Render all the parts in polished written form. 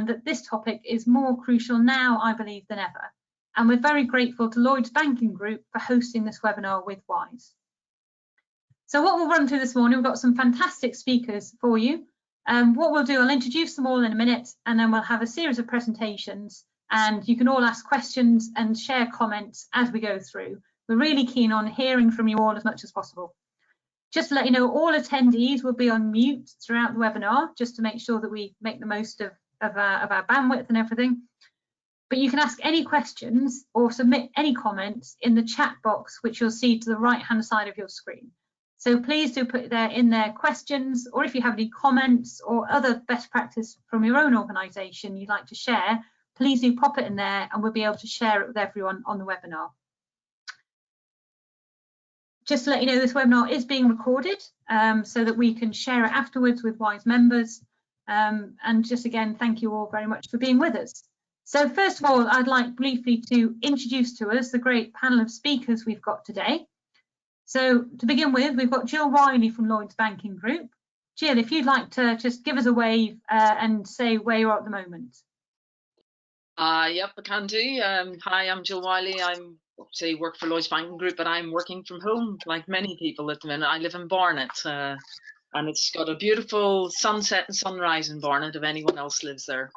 that this topic is more crucial now, I believe, than ever. And we're very grateful to Lloyds Banking Group for hosting this webinar with Wise. So what we'll run through this morning, we've got some fantastic speakers for you. What we'll do, I'll introduce them all in a minute, and then we'll have a series of presentations, and you can all ask questions and share comments as we go through. We're really keen on hearing from you all as much as possible. Just to let you know, all attendees will be on mute throughout the webinar, just to make sure that we make the most of our bandwidth and everything. But you can ask any questions or submit any comments in the chat box, which you'll see to the right-hand side of your screen. So please do put in there questions, or if you have any comments or other best practice from your own organisation you'd like to share, please do pop it in there and we'll be able to share it with everyone on the webinar. Just to let you know, this webinar is being recorded so that we can share it afterwards with Wise members. And just again, thank you all very much for being with us. So first of all, I'd like briefly to introduce to us the great panel of speakers we've got today. So to begin with, we've got Jill Riley from Lloyds Banking Group. Jill, if you'd like to just give us a wave and say where you are at the moment. Yep, I can do. Hi, I'm Jill Riley. I'm obviously work for Lloyds Banking Group, but I'm working from home like many people at the minute. I live in Barnet, and it's got a beautiful sunset and sunrise in Barnet if anyone else lives there.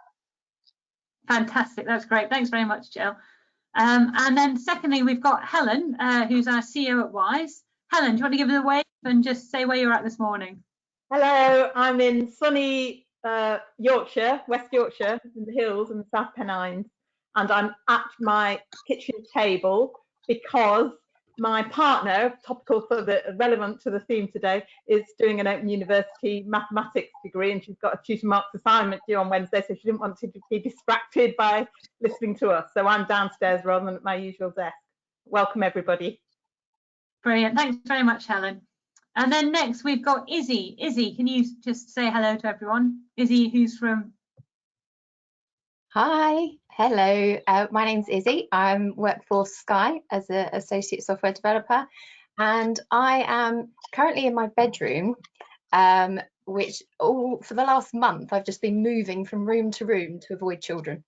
Fantastic, that's great. Thanks very much, Jill. And then secondly, we've got Helen, who's our CEO at Wise. Helen, do you want to give us a wave and just say where you're at this morning? Hello, I'm in sunny Yorkshire, West Yorkshire, in the hills and the South Pennines, and I'm at my kitchen table because my partner, topical for relevant to the theme today, is doing an Open University mathematics degree, and she's got a tutor marks assignment due on Wednesday, so she didn't want to be distracted by listening to us. So I'm downstairs rather than at my usual desk. Welcome, everybody. Brilliant. Thanks very much, Helen. And then next we've got Izzy. Izzy, can you just say hello to everyone? Izzy, who's from? Hi, hello. My name's Izzy. I work for Sky as an associate software developer, and I am currently in my bedroom, which for the last month I've just been moving from room to room to avoid children.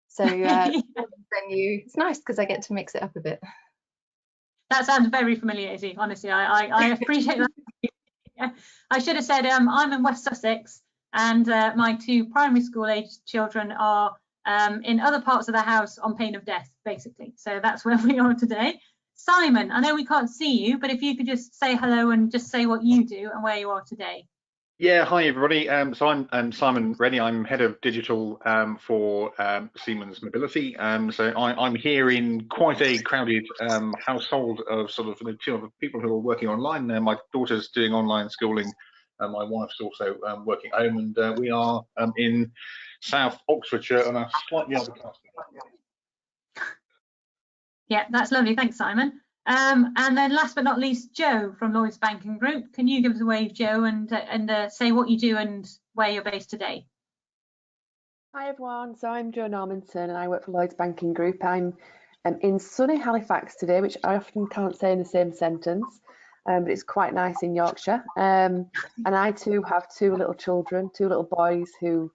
So it's nice because I get to mix it up a bit. That sounds very familiar, Izzy. Honestly, I appreciate that. I should have said I'm in West Sussex, and my two primary school aged children are in other parts of the house on pain of death, basically. So that's where we are today. Simon, I know we can't see you, but if you could just say hello and just say what you do and where you are today. Yeah, hi everybody. So I'm Simon Rennie. I'm head of digital for Siemens Mobility. So I'm here in quite a crowded household of sort of people who are working online. My daughter's doing online schooling. My wife's also working at home, and we are in South Oxfordshire on a slightly other customer. Yeah, that's lovely. Thanks, Simon. And then last but not least, Joe from Lloyds Banking Group. Can you give us a wave, Joe, and say what you do and where you're based today? Hi everyone, so I'm Jo Normanson and I work for Lloyds Banking Group. I'm in sunny Halifax today, which I often can't say in the same sentence, but it's quite nice in Yorkshire. And I too have two little children, two little boys who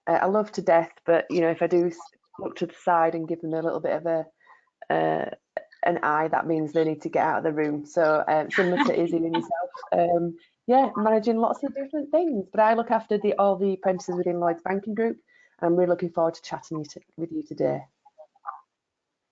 I love to death, but you know, if I do look to the side and give them a little bit of an eye, that means they need to get out of the room. So similar to Izzy and yourself, yeah, managing lots of different things, but I look after all the apprentices within Lloyds Banking Group. I'm really looking forward to chatting with you today.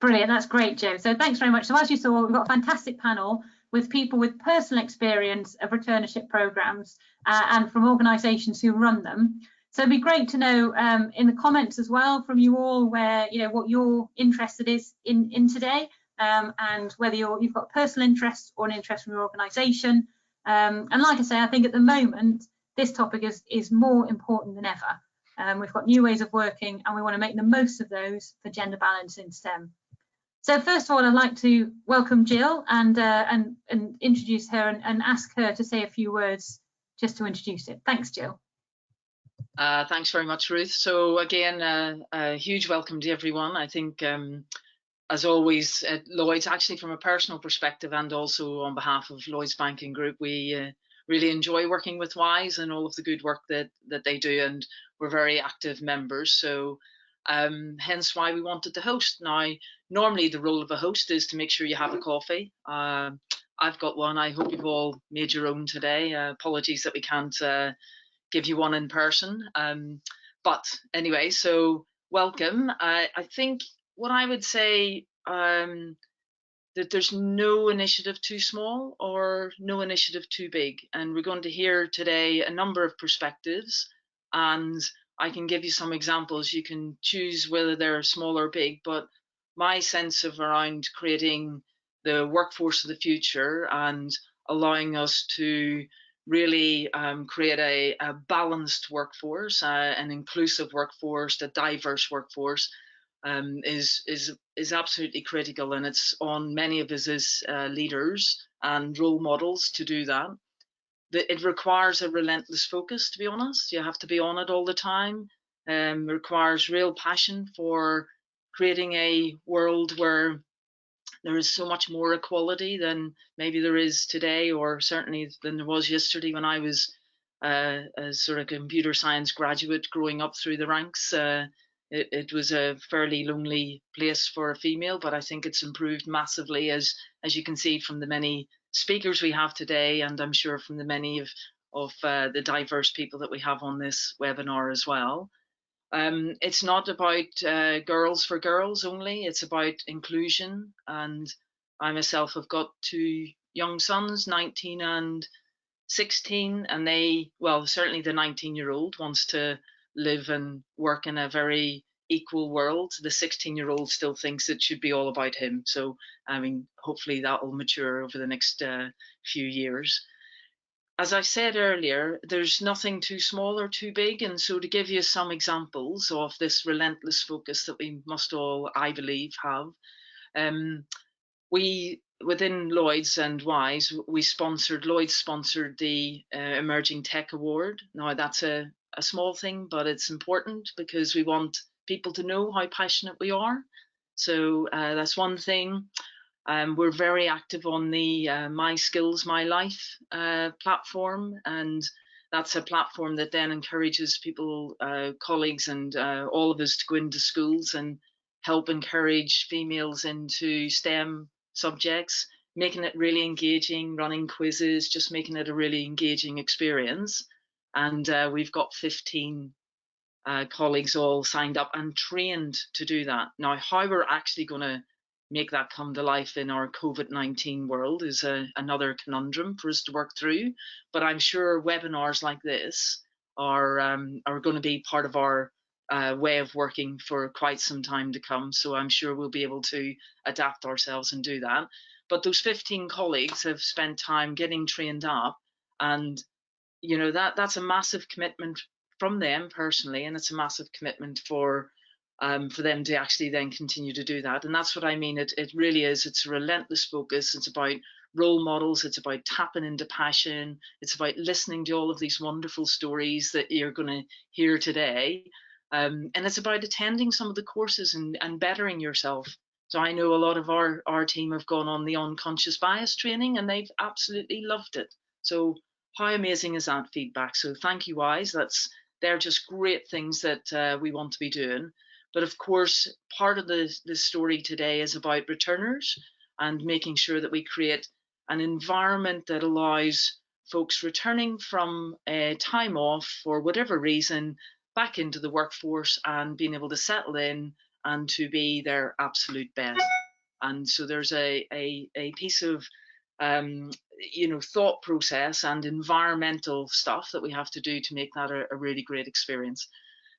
Brilliant, that's great, Joe. So thanks very much. So as you saw, we've got a fantastic panel with people with personal experience of returnship programs and from organisations who run them. So it'd be great to know in the comments as well from you all where, you know, what your interest is in today, and whether you've got personal interest or an interest from your organisation. And like I say, I think at the moment this topic is more important than ever. We've got new ways of working and we want to make the most of those for gender balance in STEM. So first of all, I'd like to welcome Jill and introduce her and ask her to say a few words just to introduce it. Thanks, Jill. Thanks very much, Ruth. So again, a huge welcome to everyone. I think, as always, at Lloyds, actually from a personal perspective and also on behalf of Lloyds Banking Group, we really enjoy working with WISE and all of the good work that they do, and we're very active members. So hence why we wanted to host. Now, normally the role of a host is to make sure you have a coffee. I've got one. I hope you've all made your own today. Apologies that we can't give you one in person. But anyway, so welcome. I think what I would say, that there's no initiative too small or no initiative too big. And we're going to hear today a number of perspectives, and I can give you some examples. You can choose whether they're small or big, but my sense of around creating the workforce of the future and allowing us to really create a balanced workforce, an inclusive workforce, a diverse workforce, is absolutely critical, and it's on many of us as leaders and role models to do that. It requires a relentless focus, to be honest. You have to be on it all the time. It requires real passion for creating a world where there is so much more equality than maybe there is today, or certainly than there was yesterday when I was a sort of computer science graduate growing up through the ranks. It was a fairly lonely place for a female, but I think it's improved massively, as you can see from the many speakers we have today, and I'm sure from the many of the diverse people that we have on this webinar as well. It's not about girls for girls only, it's about inclusion. And I myself have got two young sons, 19 and 16, and they, well, certainly the 19-year-old wants to live and work in a very equal world. The 16-year-old still thinks it should be all about him. So, I mean, hopefully that will mature over the next few years. As I said earlier, there's nothing too small or too big. And so to give you some examples of this relentless focus that we must all, I believe, have, we, within Lloyds and WISE, Lloyds sponsored the Emerging Tech Award. Now that's a small thing, but it's important because we want people to know how passionate we are. So that's one thing. We're very active on the My Skills, My Life platform, and that's a platform that then encourages people, colleagues and all of us to go into schools and help encourage females into STEM subjects, making it really engaging, running quizzes, just making it a really engaging experience. And we've got 15 colleagues all signed up and trained to do that. Now, how we're actually going to make that come to life in our COVID-19 world is another conundrum for us to work through. But I'm sure webinars like this are going to be part of our way of working for quite some time to come. So I'm sure we'll be able to adapt ourselves and do that. But those 15 colleagues have spent time getting trained up, and you know that's a massive commitment from them personally, and it's a massive commitment for them to actually then continue to do that. And that's what I mean. It really is. It's a relentless focus. It's about role models. It's about tapping into passion. It's about listening to all of these wonderful stories that you're going to hear today. And it's about attending some of the courses and bettering yourself. So I know a lot of our team have gone on the unconscious bias training, and they've absolutely loved it. So how amazing is that feedback? So thank you, WISE. They're just great things that we want to be doing. But of course, part of the story today is about returners and making sure that we create an environment that allows folks returning from time off for whatever reason back into the workforce and being able to settle in and to be their absolute best. And so there's a piece of thought process and environmental stuff that we have to do to make that a really great experience.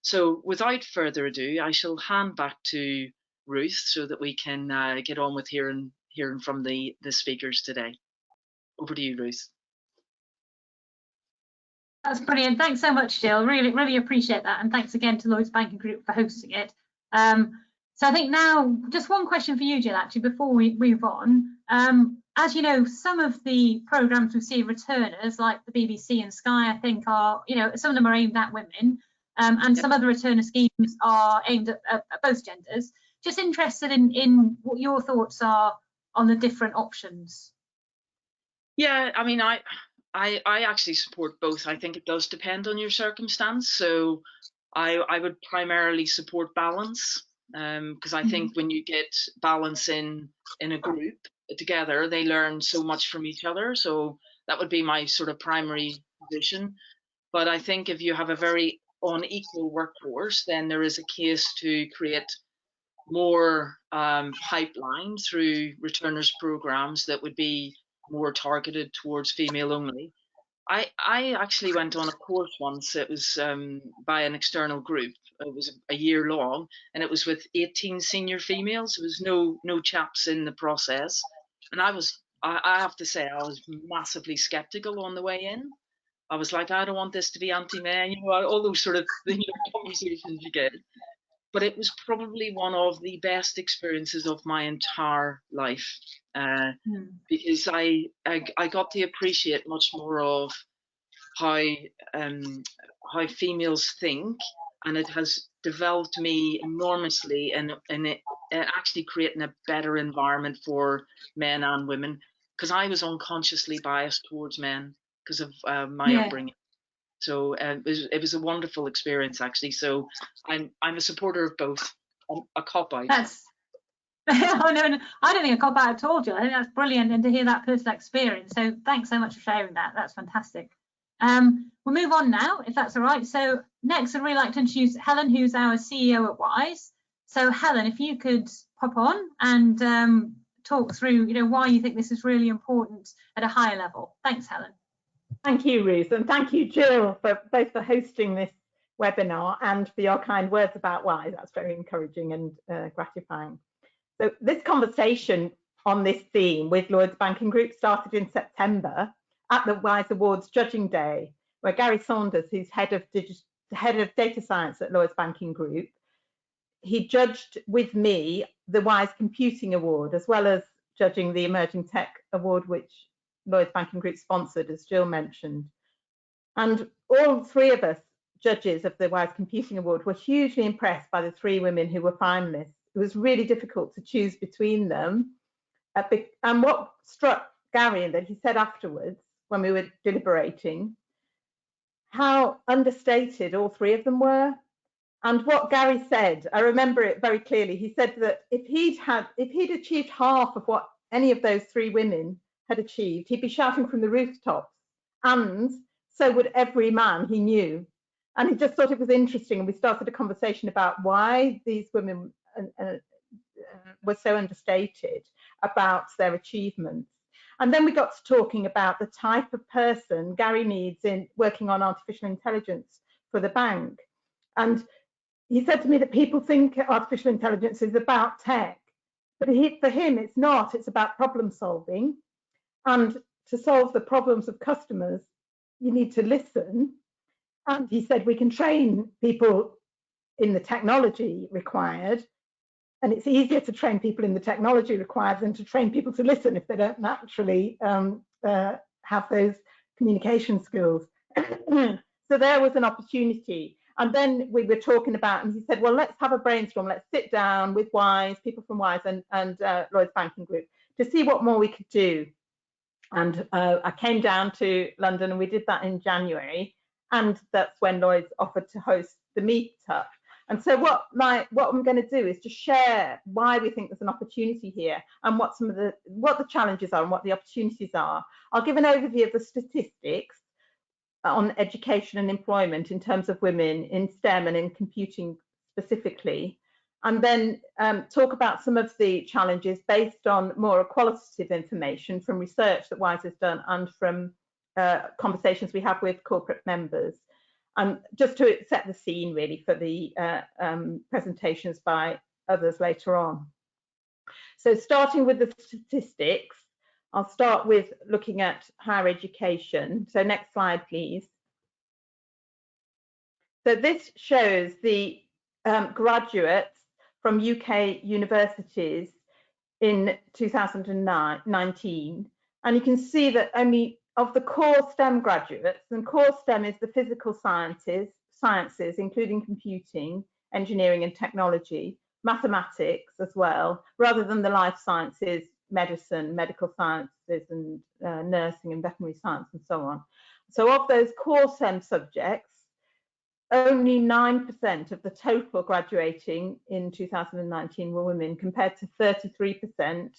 So without further ado, I shall hand back to Ruth so that we can get on with hearing from the speakers today. Over to you, Ruth. That's brilliant. Thanks so much, Jill. Really, really appreciate that. And thanks again to Lloyds Banking Group for hosting it. So I think now, just one question for you, Jill, actually, before we move on. As you know, some of the programmes we see returners, like the BBC and Sky, I think are, some of them are aimed at women. And some other returner schemes are aimed at both genders. Just interested in what your thoughts are on the different options. Yeah, I mean, I actually support both. I think it does depend on your circumstance. So I would primarily support balance, because I think when you get balance in a group together, they learn so much from each other. So that would be my sort of primary position. But I think if you have a very unequal workforce, then there is a case to create more pipeline through returners programs that would be more targeted towards female only. I actually went on a course once. It was by an external group. It was a year long, and it was with 18 senior females. There was no chaps in the process, and I have to say I was massively skeptical on the way in. I was like, I don't want this to be anti-men, all those sort of conversations you get. But it was probably one of the best experiences of my entire life, because I got to appreciate much more of how females think, and it has developed me enormously in it, actually creating a better environment for men and women, because I was unconsciously biased towards men because of my upbringing. So it was a wonderful experience, actually. So I'm a supporter of both. A cop out. That's oh, no, I don't think a cop out at all, Jill. I think that's brilliant, and to hear that personal experience. So thanks so much for sharing that. That's fantastic. We'll move on now, if that's all right. So next, I'd really like to introduce Helen, who's our CEO at Wise. So Helen, if you could pop on and talk through, why you think this is really important at a higher level. Thanks, Helen. Thank you, Ruth, and thank you, Jill, for both for hosting this webinar and for your kind words about Wise. That's very encouraging and gratifying. So this conversation on this theme with Lloyds Banking Group started in September at the Wise Awards Judging Day, where Gary Saunders, who's head of data science at Lloyds Banking Group, he judged with me the Wise Computing Award, as well as judging the Emerging Tech Award, which Lloyds Banking Group sponsored, as Jill mentioned. And all three of us judges of the Wise Computing Award were hugely impressed by the three women who were finalists. It was really difficult to choose between them. And what struck Gary, and that he said afterwards when we were deliberating, how understated all three of them were. And what Gary said, I remember it very clearly. He said that if he'd achieved half of what any of those three women had achieved, he'd be shouting from the rooftops, and so would every man he knew. And he just thought it was interesting, and we started a conversation about why these women were so understated about their achievements. And then we got to talking about the type of person Gary needs in working on artificial intelligence for the bank. And he said to me that people think artificial intelligence is about tech, but for him it's not. It's about problem solving. And to solve the problems of customers, you need to listen. And he said we can train people in the technology required, and it's easier to train people in the technology required than to train people to listen if they don't naturally have those communication skills. So there was an opportunity. And then we were talking about, and he said, well, let's have a brainstorm. Let's sit down with Wise, people from Wise and Lloyds Banking Group to see what more we could do. And I came down to London, and we did that in January. And that's when Lloyds offered to host the meetup. And so what I'm going to do is to share why we think there's an opportunity here, and what the challenges are and what the opportunities are. I'll give an overview of the statistics on education and employment in terms of women in STEM and in computing specifically, and then talk about some of the challenges based on more qualitative information from research that Wise has done and from conversations we have with corporate members. And just to set the scene really for the presentations by others later on. So starting with the statistics, I'll start with looking at higher education. So next slide, please. So this shows the graduates from UK universities in 2019. And you can see that only of the core STEM graduates, and core STEM is the physical sciences, including computing, engineering and technology, mathematics as well, rather than the life sciences, medicine, medical sciences, and nursing and veterinary science, and so on. So of those core STEM subjects, only 9% of the total graduating in 2019 were women, compared to 33%.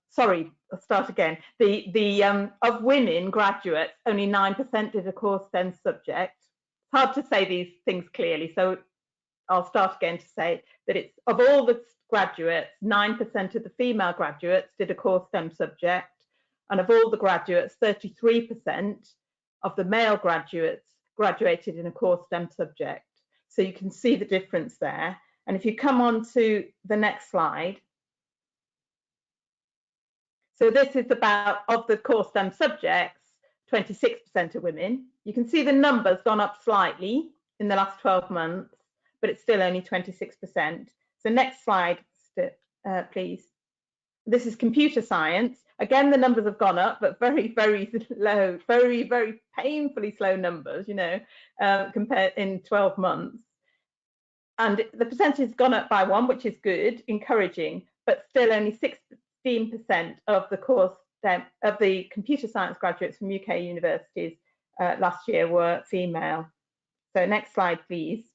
Sorry, I'll start again. Of women graduates, only 9% did a core STEM subject. It's hard to say these things clearly, so I'll start again to say that it's of all the graduates, 9% of the female graduates did a core STEM subject, and of all the graduates, 33% of the male graduates graduated in a core STEM subject. So you can see the difference there. And if you come on to the next slide. So this is about, of the core STEM subjects, 26% are women. You can see the numbers gone up slightly in the last 12 months, but it's still only 26%. So next slide, please. This is computer science. Again, the numbers have gone up, but very, very low, very, very painfully slow numbers, you know, compared in 12 months. And the percentage has gone up by 1, which is good, encouraging, but still only 16% of the course of the computer science graduates from UK universities last year were female. So next slide, please.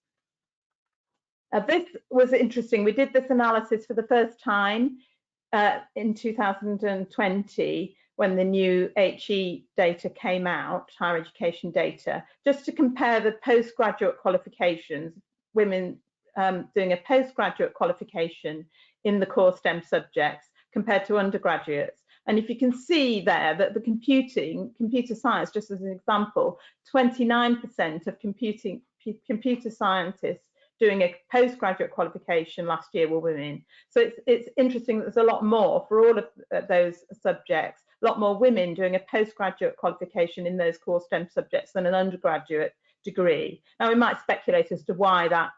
This was interesting. We did this analysis for the first time in 2020 when the new HE data came out, higher education data, just to compare the postgraduate qualifications, women doing a postgraduate qualification in the core STEM subjects compared to undergraduates. And if you can see there that the computer science, just as an example, 29% of computer scientists doing a postgraduate qualification last year were women. So it's interesting that there's a lot more for all of those subjects, a lot more women doing a postgraduate qualification in those core STEM subjects than an undergraduate degree. Now we might speculate as to why that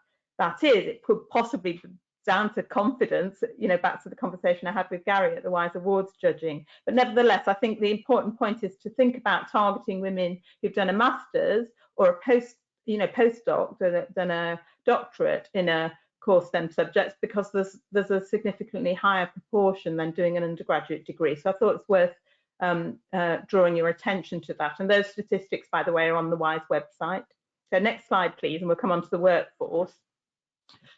is. It could possibly be down to confidence, you know, back to the conversation I had with Gary at the WISE Awards judging. But nevertheless, I think the important point is to think about targeting women who've done a master's or a postdoc, than a doctorate in a core STEM subjects, because there's a significantly higher proportion than doing an undergraduate degree. So I thought it's worth drawing your attention to that. And those statistics, by the way, are on the WISE website. So next slide, please, and we'll come on to the workforce.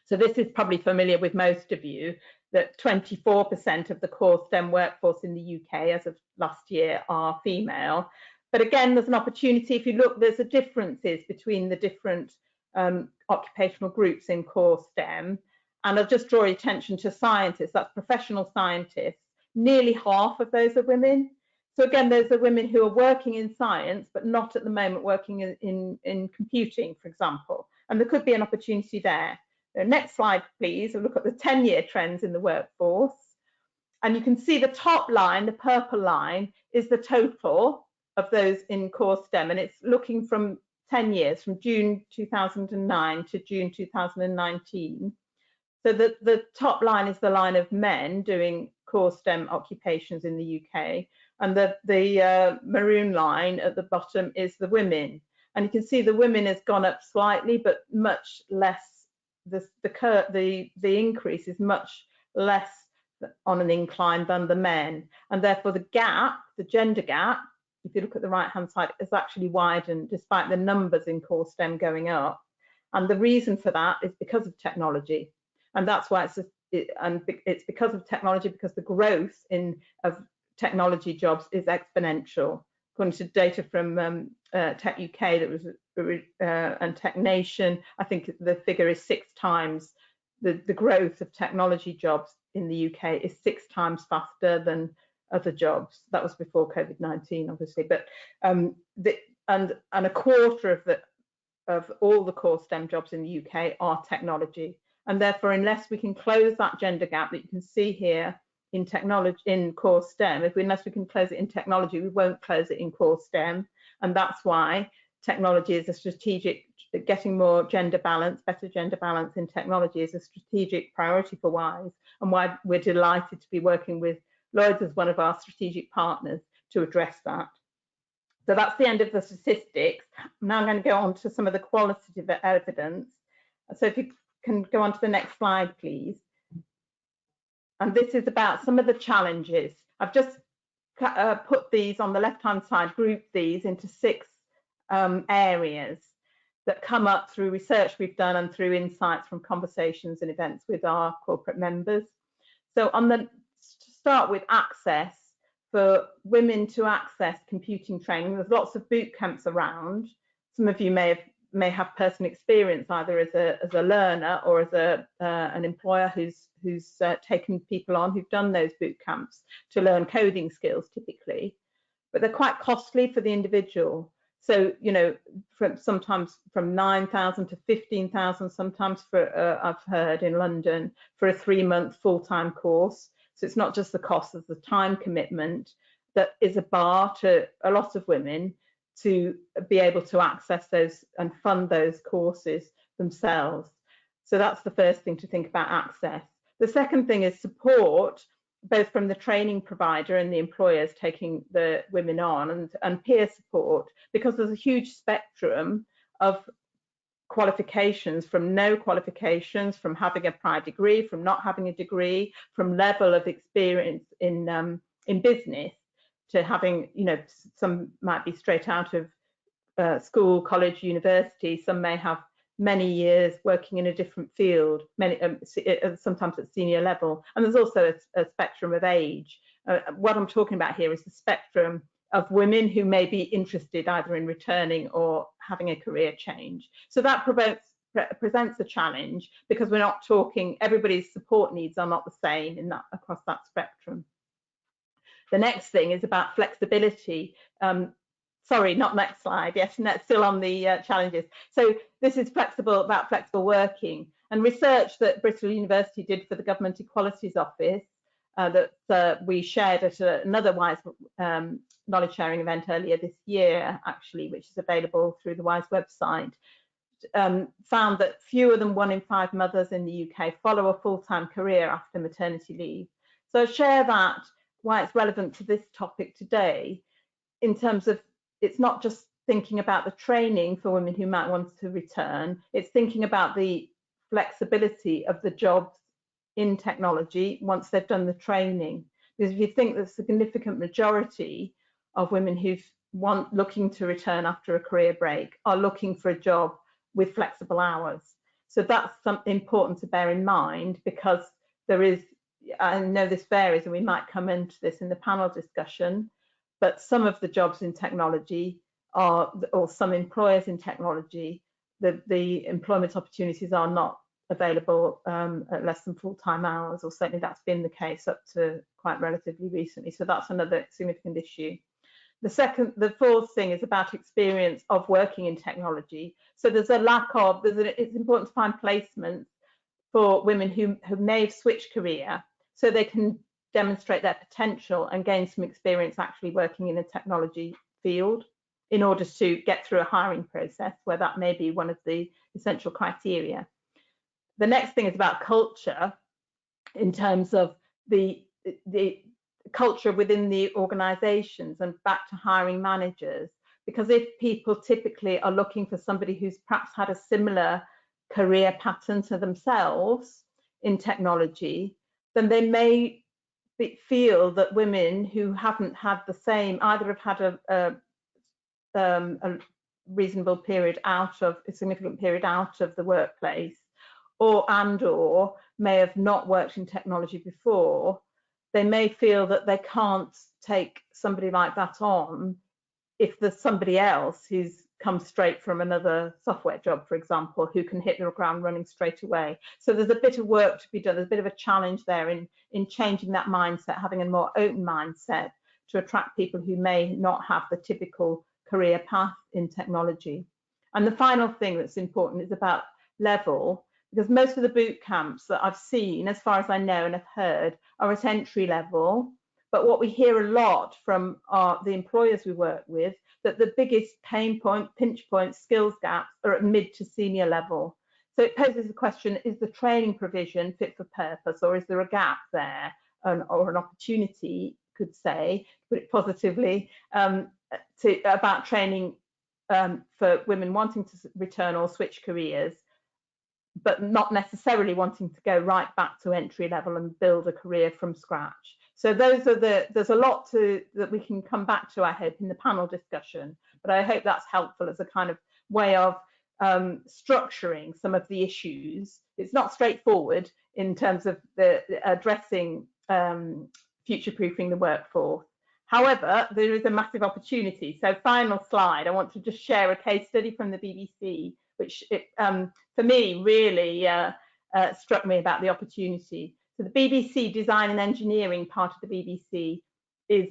So this is probably familiar with most of you, that 24% of the core STEM workforce in the UK as of last year are female. But again, there's an opportunity. If you look, there's a differences between the different occupational groups in core STEM. And I'll just draw your attention to scientists, that's professional scientists. Nearly half of those are women. So again, those are women who are working in science, but not at the moment working in computing, for example. And there could be an opportunity there. The next slide, please. We'll look at the 10-year trends in the workforce. And you can see the top line, the purple line, is the total of those in core STEM. And it's looking from 10 years, from June 2009 to June 2019. So the top line is the line of men doing core STEM occupations in the UK. And the maroon line at the bottom is the women. And you can see the women has gone up slightly, but much less. The increase is much less on an incline than the men, and therefore the gap, the gender gap, if you look at the right hand side, is actually widened despite the numbers in core STEM going up. And the reason for that is because of technology, and that's why it's because of technology, because the growth of technology jobs is exponential. According to data from Tech UK that was and Tech Nation, I think the figure is 6 times the growth of technology jobs in the UK is 6 times faster than other jobs. That was before COVID-19, obviously, but and a quarter of all the core STEM jobs in the UK are technology, and therefore, unless we can close that gender gap that you can see here in technology, in core STEM, unless we can close it in technology, we won't close it in core STEM. And that's why technology is a strategic, getting more gender balance, better gender balance in technology is a strategic priority for WISE, and why we're delighted to be working with Lloyds as one of our strategic partners to address that. So that's the end of the statistics. Now I'm going to go on to some of the qualitative evidence. So if you can go on to the next slide, please. and this is about some of the challenges. I've just put these on the left-hand side, grouped these into 6 areas that come up through research we've done and through insights from conversations and events with our corporate members. So to start with access, for women to access computing training, there's lots of boot camps around. Some of you may have personal experience either as a learner or as an employer who's taken people on who've done those boot camps to learn coding skills typically, but they're quite costly for the individual. So, you know, sometimes from 9,000 to 15,000, sometimes I've heard in London for a 3-month full-time course. So it's not just the cost of the time commitment that is a bar to a lot of women to be able to access those and fund those courses themselves. So that's the first thing to think about, access. The second thing is support, both from the training provider and the employers taking the women on, and peer support, because there's a huge spectrum of qualifications, from no qualifications, from having a prior degree, from not having a degree, from level of experience in business to having, you know, some might be straight out of school, college, university. Some may have many years working in a different field, many sometimes at senior level. And there's also a spectrum of age. What I'm talking about here is the spectrum of women who may be interested either in returning or having a career change. So that presents a challenge, because we're not talking, everybody's support needs are not the same in that, across that spectrum. The next thing is about flexibility. Sorry, not next slide. Yes, and that's still on the challenges. So this is about flexible working, and research that Bristol University did for the Government Equalities Office that we shared at another WISE knowledge sharing event earlier this year, actually, which is available through the WISE website, found that fewer than 1 in 5 mothers in the UK follow a full-time career after maternity leave. So I share that, why it's relevant to this topic today, in terms of it's not just thinking about the training for women who might want to return, it's thinking about the flexibility of the jobs in technology once they've done the training. Because if you think the significant majority of women who looking to return after a career break are looking for a job with flexible hours. So that's something important to bear in mind, because there is, I know this varies and we might come into this in the panel discussion, but some of the jobs in technology are, or some employers in technology, the employment opportunities are not available at less than full-time hours, or certainly that's been the case up to quite relatively recently. So that's another significant issue. The fourth thing is about experience of working in technology. So there's a lack of, it's important to find placements for women who may have switched career, so they can demonstrate their potential and gain some experience actually working in a technology field in order to get through a hiring process where that may be one of the essential criteria. The next thing is about culture, in terms of the culture within the organizations, and back to hiring managers, because if people typically are looking for somebody who's perhaps had a similar career pattern to themselves in technology, then they may feel that women who haven't had the same, either have had a reasonable period out of, a significant period out of the workplace, or may have not worked in technology before, they may feel that they can't take somebody like that on if there's somebody else who's come straight from another software job, for example, who can hit the ground running straight away. So there's a bit of work to be done. There's a bit of a challenge there in changing that mindset, having a more open mindset to attract people who may not have the typical career path in technology. And the final thing that's important is about level, because most of the boot camps that I've seen, as far as I know and have heard, are at entry level. But what we hear a lot from the employers we work with, that the biggest pain point, pinch point, skills gaps are at mid to senior level. So it poses the question, is the training provision fit for purpose, or is there a gap there, or an opportunity, could say, put it positively, about training for women wanting to return or switch careers, but not necessarily wanting to go right back to entry level and build a career from scratch. So those are there's a lot that we can come back to, I hope, in the panel discussion, but I hope that's helpful as a kind of way of structuring some of the issues. It's not straightforward in terms of the addressing future-proofing the workforce. However, there is a massive opportunity. So final slide, I want to just share a case study from the BBC, which for me really struck me about the opportunity. So the BBC Design and Engineering part of the BBC is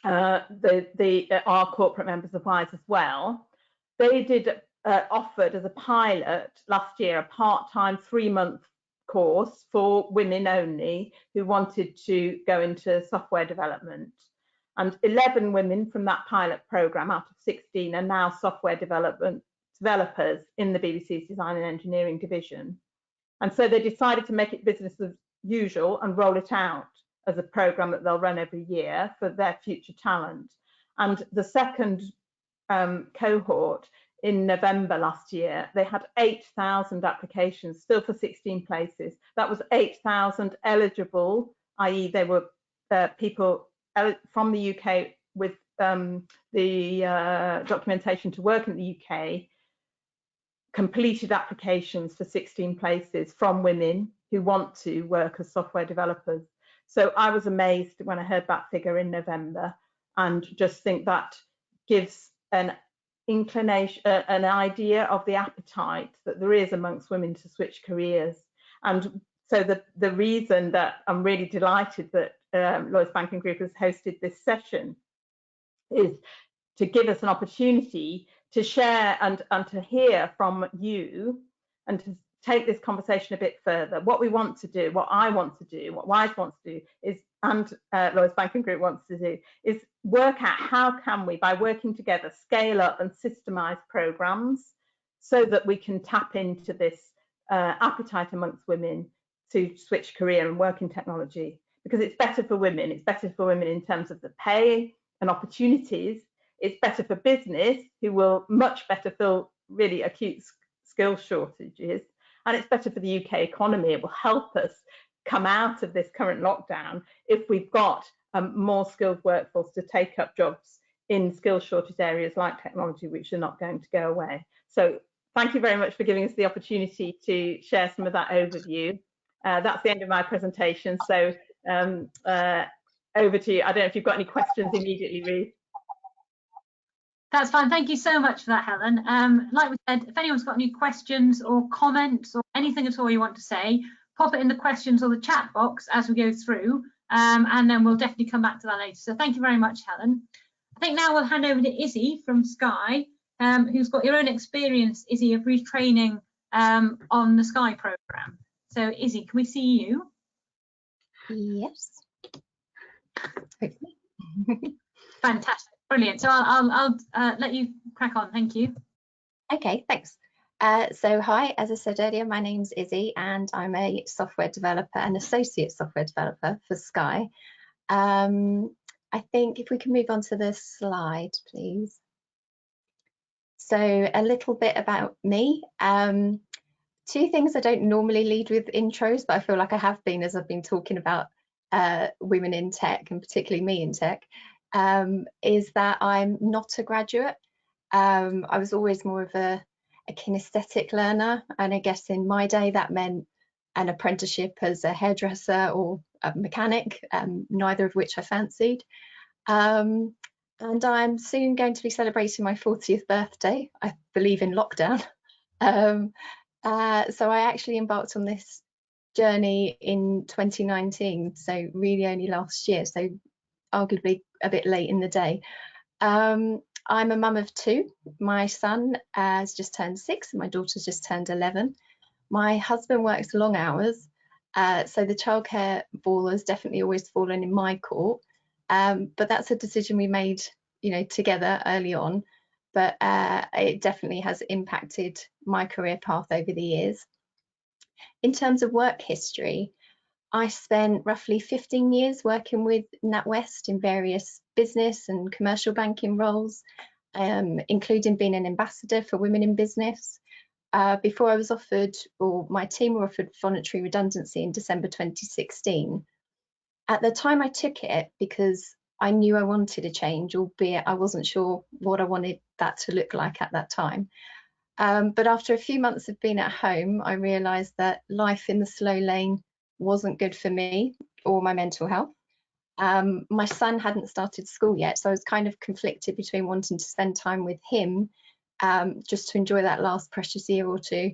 our corporate members of WISE as well. They did offered as a pilot last year a part-time 3-month course for women only who wanted to go into software development. And 11 women from that pilot programme out of 16 are now software developers in the BBC's Design and Engineering division. And so they decided to make it business as usual and roll it out as a programme that they'll run every year for their future talent. And the second cohort in November last year, they had 8,000 applications, still for 16 places. That was 8,000 eligible, i.e. they were people from the UK with the documentation to work in the UK, completed applications for 16 places from women who want to work as software developers. So I was amazed when I heard that figure in November, and just think that gives an inclination, an idea of the appetite that there is amongst women to switch careers. And so the reason that I'm really delighted that Lloyds Banking Group has hosted this session is to give us an opportunity to share and to hear from you, and to take this conversation a bit further. What we want to do, what I want to do, what WISE wants to do is, and Lloyds Banking Group wants to do, is work out how can we, by working together, scale up and systemize programs so that we can tap into this appetite amongst women to switch career and work in technology, because it's better for women. It's better for women in terms of the pay and opportunities. It's better for business, who will much better fill really acute skill shortages, and it's better for the UK economy. It will help us come out of this current lockdown if we've got a more skilled workforce to take up jobs in skill shortage areas like technology, which are not going to go away. So thank you very much for giving us the opportunity to share some of that overview. That's the end of my presentation. So over to you. I don't know if you've got any questions immediately, Ruth. That's fine. Thank you so much for that, Helen. Like we said, if anyone's got any questions or comments or anything at all you want to say, pop it in the questions or the chat box as we go through, and then we'll definitely come back to that later. So thank you very much, Helen. I think now we'll hand over to Izzy from Sky, who's got your own experience, Izzy, of retraining on the Sky programme. So Izzy, can we see you? Yes. Fantastic. Brilliant. So I'll let you crack on. Thank you. Okay, thanks. So hi, as I said earlier, my name's Izzy and I'm a software developer, an associate software developer for Sky. I think if we can move on to the slide, please. So a little bit about me. Two things I don't normally lead with intros, but I feel like I have been as I've been talking about women in tech, and particularly me in tech, is that I'm not a graduate. I was always more of a kinesthetic learner, and I guess in my day that meant an apprenticeship as a hairdresser or a mechanic, neither of which I fancied. And I'm soon going to be celebrating my 40th birthday, I believe in lockdown. So I actually embarked on this journey in 2019, so really only last year, so arguably a bit late in the day. I'm a mum of two. My son has just turned 6 and my daughter's just turned 11. My husband works long hours, so the childcare ball has definitely always fallen in my court, but that's a decision we made, you know, together early on, but it definitely has impacted my career path over the years. In terms of work history, I spent roughly 15 years working with NatWest in various business and commercial banking roles, including being an ambassador for women in business. before I was offered, or my team were offered, voluntary redundancy in December 2016. At the time I took it because I knew I wanted a change, albeit I wasn't sure what I wanted that to look like at that time. But after a few months of being at home, I realised that life in the slow lane wasn't good for me or my mental health. My son hadn't started school yet, so I was kind of conflicted between wanting to spend time with him, just to enjoy that last precious year or two,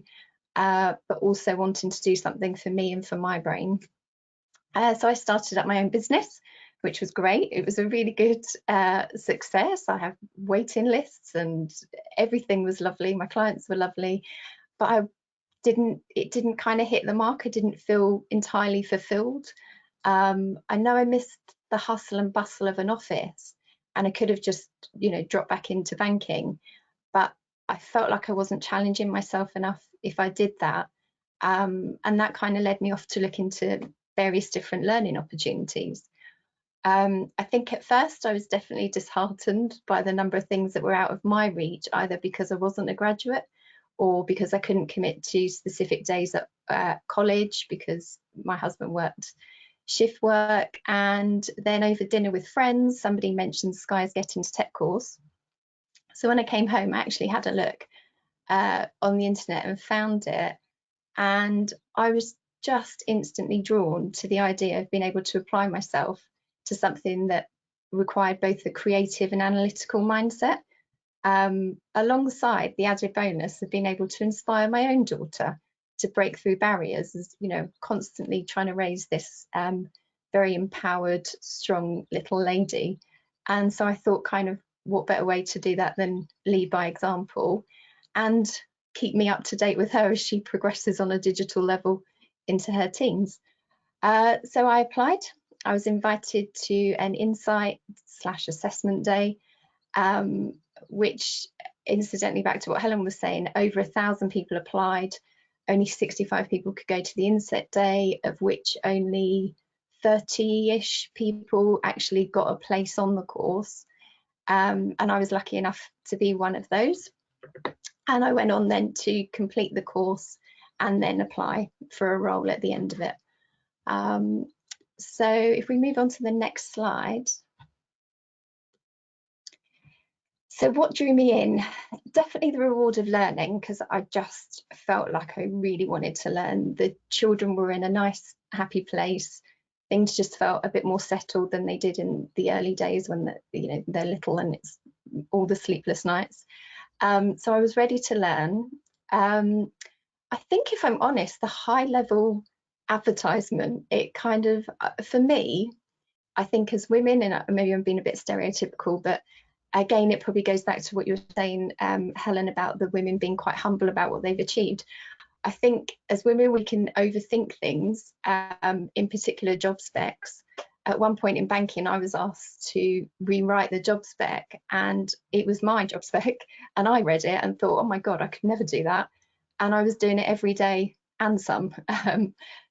but also wanting to do something for me and for my brain. So I started up my own business, which was great. It was a really good success. I have waiting lists and everything was lovely. My clients were lovely, but it didn't kind of hit the mark. I didn't feel entirely fulfilled. I know I missed the hustle and bustle of an office, and I could have just, dropped back into banking, but I felt like I wasn't challenging myself enough if I did that. And that kind of led me off to look into various different learning opportunities. I think at first I was definitely disheartened by the number of things that were out of my reach, either because I wasn't a graduate or because I couldn't commit to specific days at college because my husband worked shift work. And then over dinner with friends, somebody mentioned Sky's Get Into Tech course. So when I came home, I actually had a look on the internet and found it. And I was just instantly drawn to the idea of being able to apply myself to something that required both a creative and analytical mindset, alongside the added bonus of being able to inspire my own daughter to break through barriers, as constantly trying to raise this very empowered, strong little lady. And so I thought, kind of, what better way to do that than lead by example and keep me up to date with her as she progresses on a digital level into her teens. So I applied. I was invited to an insight/assessment day, which, incidentally, back to what Helen was saying, over 1,000 people applied. Only 65 people could go to the inset day, of which only 30-ish people actually got a place on the course. And I was lucky enough to be one of those. And I went on then to complete the course and then apply for a role at the end of it. So if we move on to the next slide. So what drew me in? Definitely the reward of learning, because I just felt like I really wanted to learn. The children were in a nice, happy place. Things just felt a bit more settled than they did in the early days when they're little and it's all the sleepless nights. So I was ready to learn. I think, if I'm honest, the high level advertisement, it kind of, for me, I think as women, and maybe I'm being a bit stereotypical, but again, it probably goes back to what you were saying, Helen, about the women being quite humble about what they've achieved. I think as women, we can overthink things, in particular job specs. At one point in banking, I was asked to rewrite the job spec, and it was my job spec, and I read it and thought, oh my God, I could never do that. And I was doing it every day and some.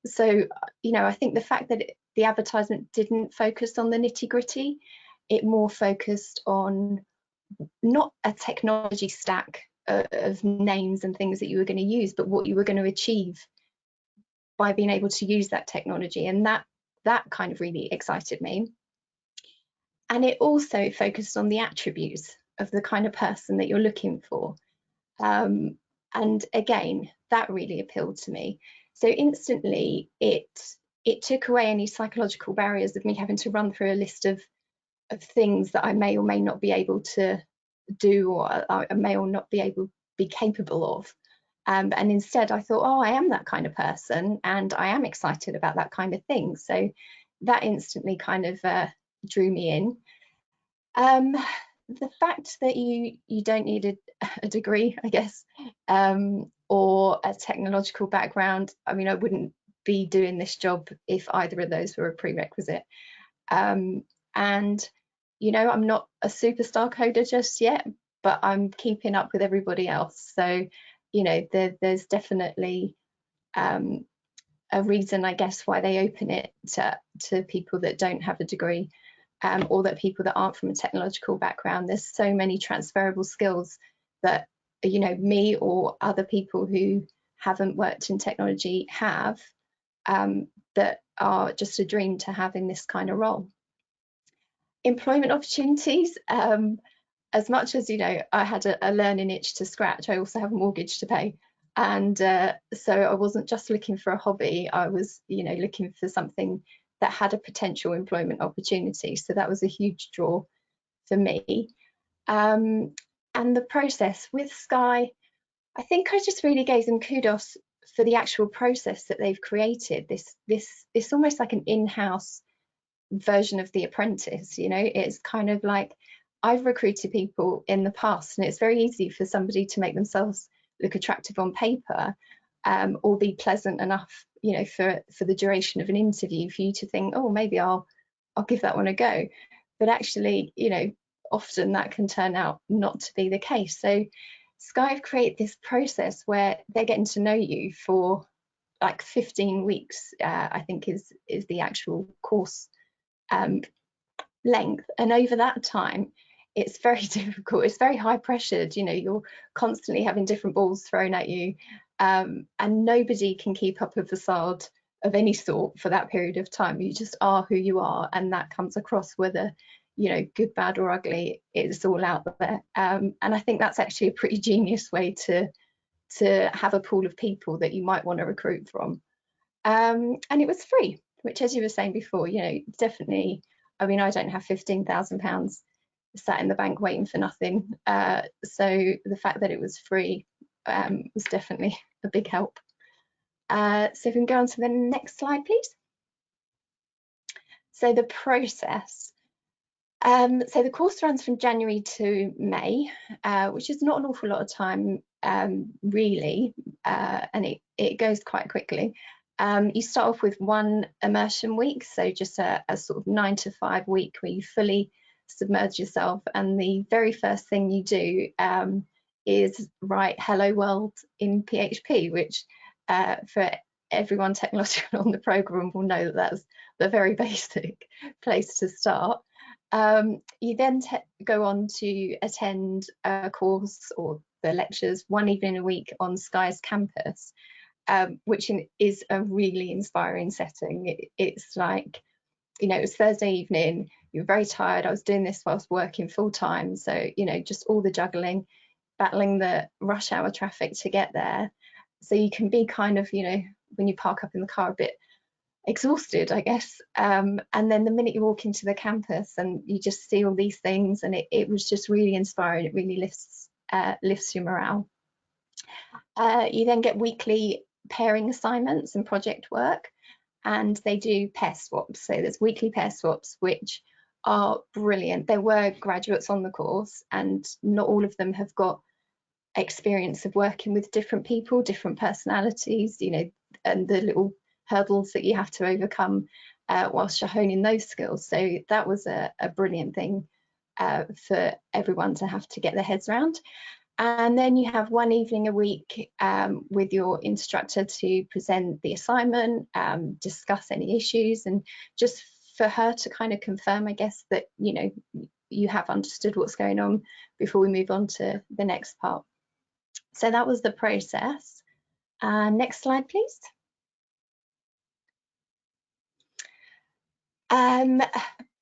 So, I think the fact that the advertisement didn't focus on the nitty gritty, it more focused on not a technology stack of names and things that you were going to use, but what you were going to achieve by being able to use that technology. And that kind of really excited me. And it also focused on the attributes of the kind of person that you're looking for. And again, that really appealed to me. So instantly, it took away any psychological barriers of me having to run through a list of things that I may or may not be able to do, or I may or not be capable of. And instead I thought, oh, I am that kind of person and I am excited about that kind of thing. So that instantly kind of drew me in. The fact that you don't need a degree, I guess, or a technological background. I mean, I wouldn't be doing this job if either of those were a prerequisite. And I'm not a superstar coder just yet, but I'm keeping up with everybody else. So, there's definitely a reason, I guess, why they open it to people that don't have a degree, or that people that aren't from a technological background. There's so many transferable skills that you know, me or other people who haven't worked in technology have, that are just a dream to have in this kind of role. Employment opportunities, as much as, you know, I had a learning itch to scratch, I also have a mortgage to pay. And so I wasn't just looking for a hobby, I was, you know, looking for something that had a potential employment opportunity. So that was a huge draw for me. And the process with Sky, I think I just really gave them kudos for the actual process that they've created. This almost like an in-house version of The Apprentice. You know, it's kind of like, I've recruited people in the past, and it's very easy for somebody to make themselves look attractive on paper, or be pleasant enough, you know, for the duration of an interview for you to think, oh, maybe I'll give that one a go. But actually, you know, often that can turn out not to be the case. So Sky have created this process where they're getting to know you for like 15 weeks, I think is the actual course length. And over that time, it's very difficult, it's very high pressured, you know, you're constantly having different balls thrown at you, and nobody can keep up a facade of any sort for that period of time. You just are who you are, and that comes across whether, you know, good, bad or ugly, it's all out there. And I think that's actually a pretty genius way to have a pool of people that you might want to recruit from. And it was free, which, as you were saying before, you know, definitely, I mean, I don't have £15,000 sat in the bank waiting for nothing. So the fact that it was free was definitely a big help. So if we can go on to the next slide, please. So the process. So the course runs from January to May, which is not an awful lot of time, really, and it goes quite quickly. You start off with one immersion week, so just a sort of 9 to 5 week where you fully submerge yourself, and the very first thing you do is write hello world in PHP, which for everyone technological on the programme will know that that's the very basic place to start. You then go on to attend a course or the lectures one evening a week on Sky's campus, which is a really inspiring setting. It's like, you know, it was Thursday evening, you're very tired. I was doing this whilst working full time. So, you know, just all the juggling, battling the rush hour traffic to get there. So you can be kind of, you know, when you park up in the car, a bit exhausted, I guess. And then the minute you walk into the campus and you just see all these things, and it was just really inspiring. It really lifts your morale. You then get weekly pairing assignments and project work, and they do pair swaps. So there's weekly pair swaps, which are brilliant. There were graduates on the course, and not all of them have got experience of working with different people, different personalities, you know, and the little hurdles that you have to overcome whilst you're honing those skills. So that was a brilliant thing for everyone to have to get their heads around. And then you have one evening a week with your instructor to present the assignment, discuss any issues, and just for her to kind of confirm, I guess, that, you know, you have understood what's going on before we move on to the next part. So that was the process. Next slide, please.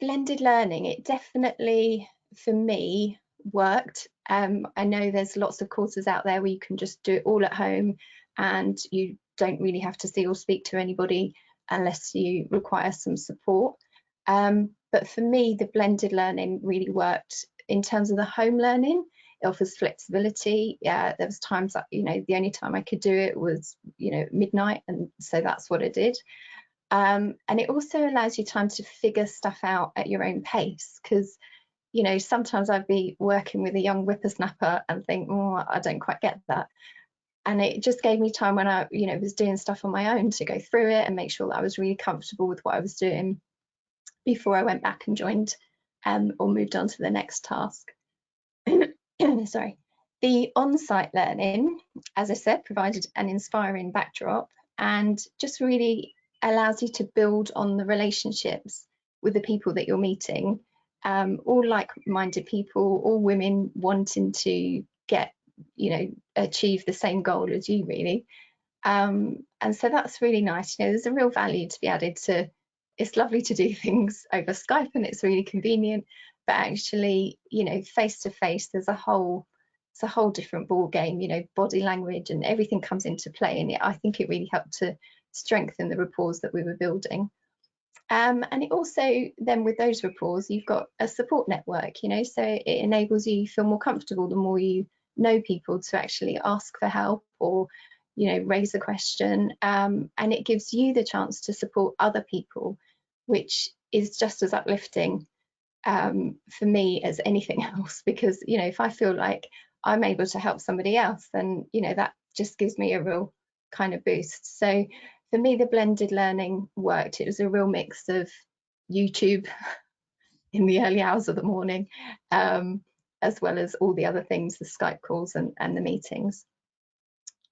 Blended learning, it definitely, for me, worked. I know there's lots of courses out there where you can just do it all at home and you don't really have to see or speak to anybody unless you require some support. But for me, the blended learning really worked. In terms of the home learning, it offers flexibility. There was times that, you know, the only time I could do it was, you know, midnight, and so that's what I did. And it also allows you time to figure stuff out at your own pace, because, you know, sometimes I'd be working with a young whippersnapper and think, oh, I don't quite get that. And it just gave me time when I, you know, was doing stuff on my own to go through it and make sure that I was really comfortable with what I was doing before I went back and joined or moved on to the next task. Sorry. The on-site learning, as I said, provided an inspiring backdrop and just really allows you to build on the relationships with the people that you're meeting, all like-minded people, all women wanting to get achieve the same goal as you, really. And so that's really nice. There's a real value to be added to. It's lovely to do things over Skype and it's really convenient, but actually, face to face, it's a whole different ball game. Body language and everything comes into play, and I think it really helped to strengthen the rapport that we were building. And it also then, with those rapport, you've got a support network, so it enables you to feel more comfortable the more you know people to actually ask for help or raise a question, and it gives you the chance to support other people, which is just as uplifting for me as anything else, because if I feel like I'm able to help somebody else, then that just gives me a real kind of boost. So for me, the blended learning worked. It was a real mix of YouTube in the early hours of the morning, as well as all the other things, the Skype calls and the meetings.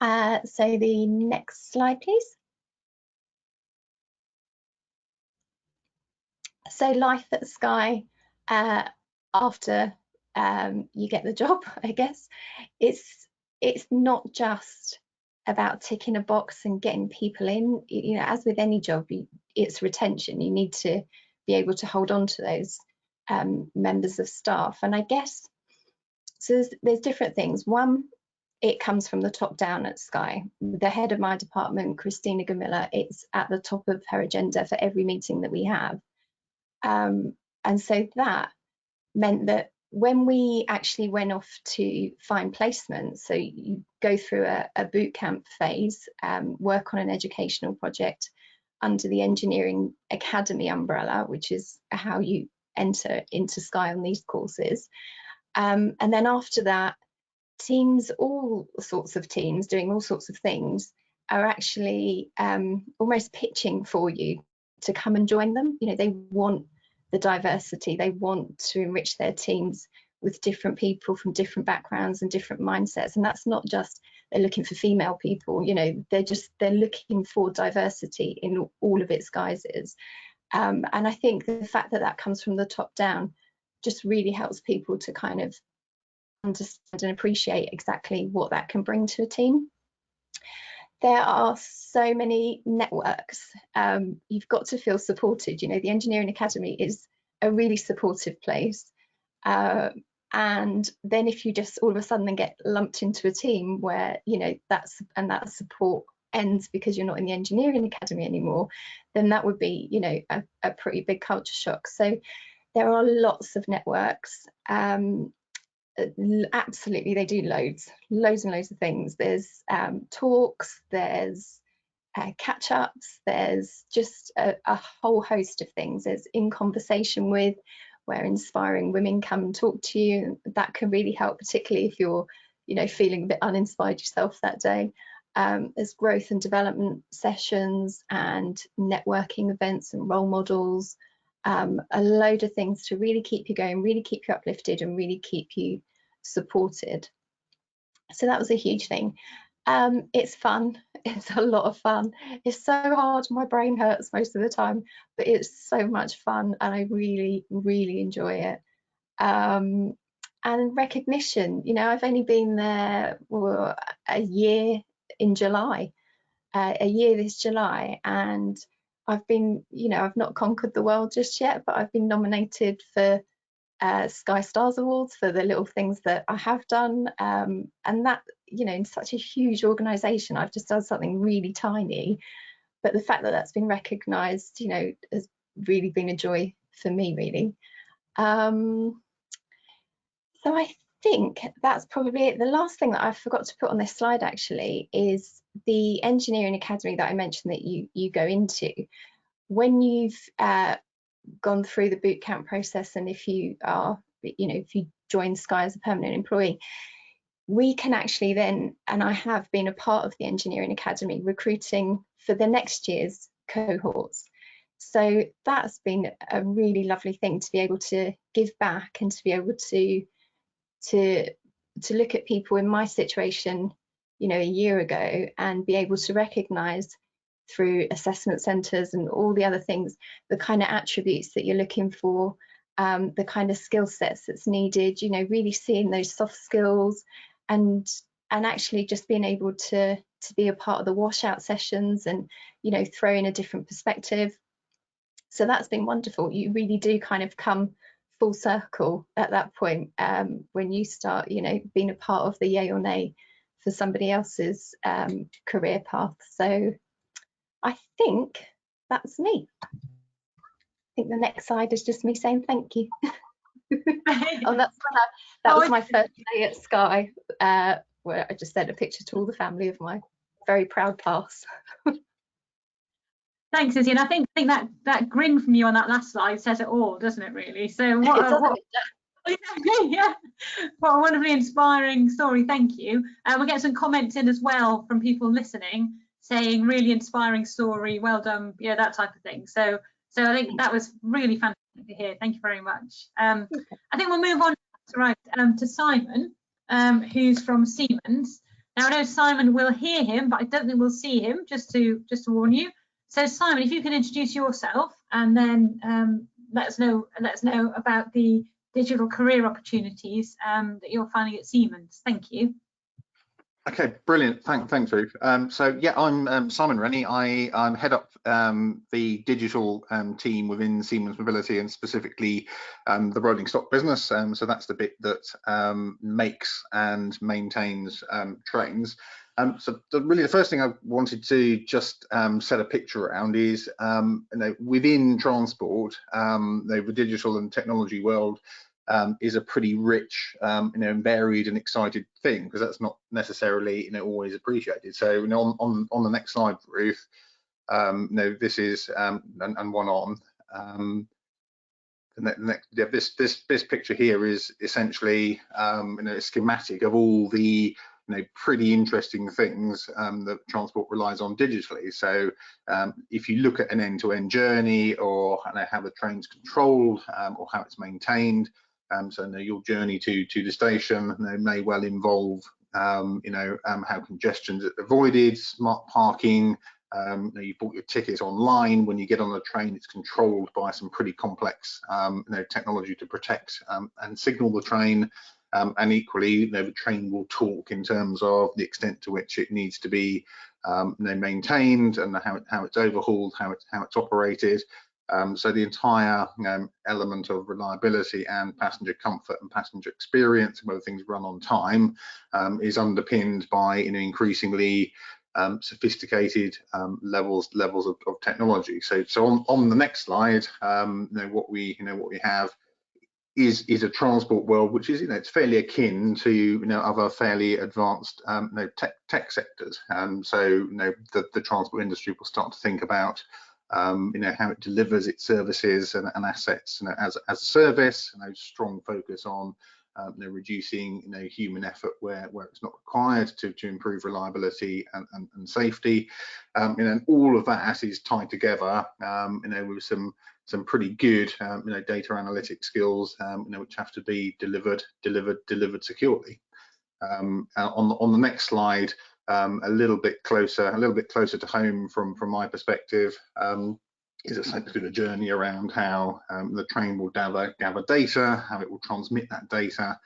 So the next slide, please. So life at Sky after you get the job, I guess, it's not just about ticking a box and getting people in. As with any job, it's retention. You need to be able to hold on to those members of staff. And I guess so there's different things. One, it comes from the top down at Sky. The head of my department, Christina Gamilla, it's at the top of her agenda for every meeting that we have. And so that meant that when we actually went off to find placements, so you go through a boot camp phase, work on an educational project under the Engineering Academy umbrella, which is how you enter into Sky on these courses. And then after that, teams, all sorts of teams doing all sorts of things, are actually almost pitching for you to come and join them. They want the diversity, they want to enrich their teams with different people from different backgrounds and different mindsets. And that's not just they're looking for female people, they're looking for diversity in all of its guises. And I think the fact that that comes from the top down just really helps people to kind of understand and appreciate exactly what that can bring to a team. There are so many networks. You've got to feel supported. The Engineering Academy is a really supportive place. And then if you just all of a sudden get lumped into a team where, that support ends because you're not in the Engineering Academy anymore, then that would be, a pretty big culture shock. So there are lots of networks. Absolutely, they do loads and loads of things. There's talks, there's catch-ups, there's just a whole host of things. There's In Conversation With, where inspiring women come and talk to you. That can really help, particularly if you're feeling a bit uninspired yourself that day. There's growth and development sessions and networking events and role models. A load of things to really keep you going, really keep you uplifted, and really keep you supported. So that was a huge thing. It's fun. It's a lot of fun. It's so hard. My brain hurts most of the time, but it's so much fun, and I really, really enjoy it. And recognition. I've only been there for a year in July, a year this July, and I've been, I've not conquered the world just yet, but I've been nominated for Sky Stars Awards for the little things that I have done, and that, in such a huge organisation, I've just done something really tiny, but the fact that that's been recognised, has really been a joy for me, really. So I think that's probably it. The last thing that I forgot to put on this slide actually is the Engineering Academy that I mentioned that you go into. When you've gone through the boot camp process, and if you are, if you join Sky as a permanent employee, we can actually then, and I have been a part of the Engineering Academy recruiting for the next year's cohorts. So that's been a really lovely thing to be able to give back and to be able to look at people in my situation, a year ago, and be able to recognise through assessment centres and all the other things, the kind of attributes that you're looking for, the kind of skill sets that's needed, really seeing those soft skills, and actually just being able to be a part of the washout sessions and, you know, throw in a different perspective. So that's been wonderful. You really do kind of come full circle at that point, when you start, you know, being a part of the yay or nay for somebody else's career path. So I think that's me. I think the next slide is just me saying thank you. Oh, that was my first day at Sky, where I just sent a picture to all the family of my very proud pass. Thanks, Izzy. And I think that grin from you on that last slide says it all, doesn't it, really? So what yeah, what a wonderfully inspiring story. Thank you. We'll get some comments in as well from people listening saying really inspiring story, well done, yeah, that type of thing. So I think that was really fantastic to hear. Thank you very much. I think we'll move on to Simon, who's from Siemens. Now I know Simon will hear him, but I don't think we'll see him, just to warn you. So Simon, if you can introduce yourself and then let us know about the digital career opportunities that you're finding at Siemens. Thank you. Okay, brilliant. Thanks, Ruth. So yeah, I'm Simon Rennie. I'm head up the digital team within Siemens Mobility, and specifically the rolling stock business. So that's the bit that makes and maintains trains. So really the first thing I wanted to just set a picture around is, you know, within transport, the digital and technology world is a pretty rich, you know, and varied and excited thing, because that's not necessarily, you know, always appreciated. So, you know, on the next slide, Ruth, you know, this is and one on. This picture here is essentially, you know, a schematic of all the, you know, pretty interesting things that transport relies on digitally. So if you look at an end-to-end journey, or, you know, how the train's controlled, or how it's maintained, so, you know, your journey to the station, you know, may well involve, you know, how congestion's avoided, smart parking. You know, you bought your ticket online. When you get on the train, it's controlled by some pretty complex, you know, technology to protect and signal the train. And equally, you know, the train will talk in terms of the extent to which it needs to be, you know, maintained, and how it's overhauled, how it's operated. So the entire element of reliability and passenger comfort and passenger experience, whether things run on time, is underpinned by, you know, increasingly sophisticated levels of technology. So on the next slide, you know, what we have is a transport world which is, you know, it's fairly akin to, you know, other fairly advanced, you know, tech sectors. So, you know, the transport industry will start to think about, you know, how it delivers its services and assets, you know, as a service, and a strong focus on, you know, reducing, you know, human effort where it's not required to improve reliability and safety. You know, and all of that is tied together, you know, with some pretty good, you know, data analytic skills, you know, which have to be delivered securely. On the next slide, a little bit closer to home from my perspective, is essentially the journey around how the train will gather data, how it will transmit that data.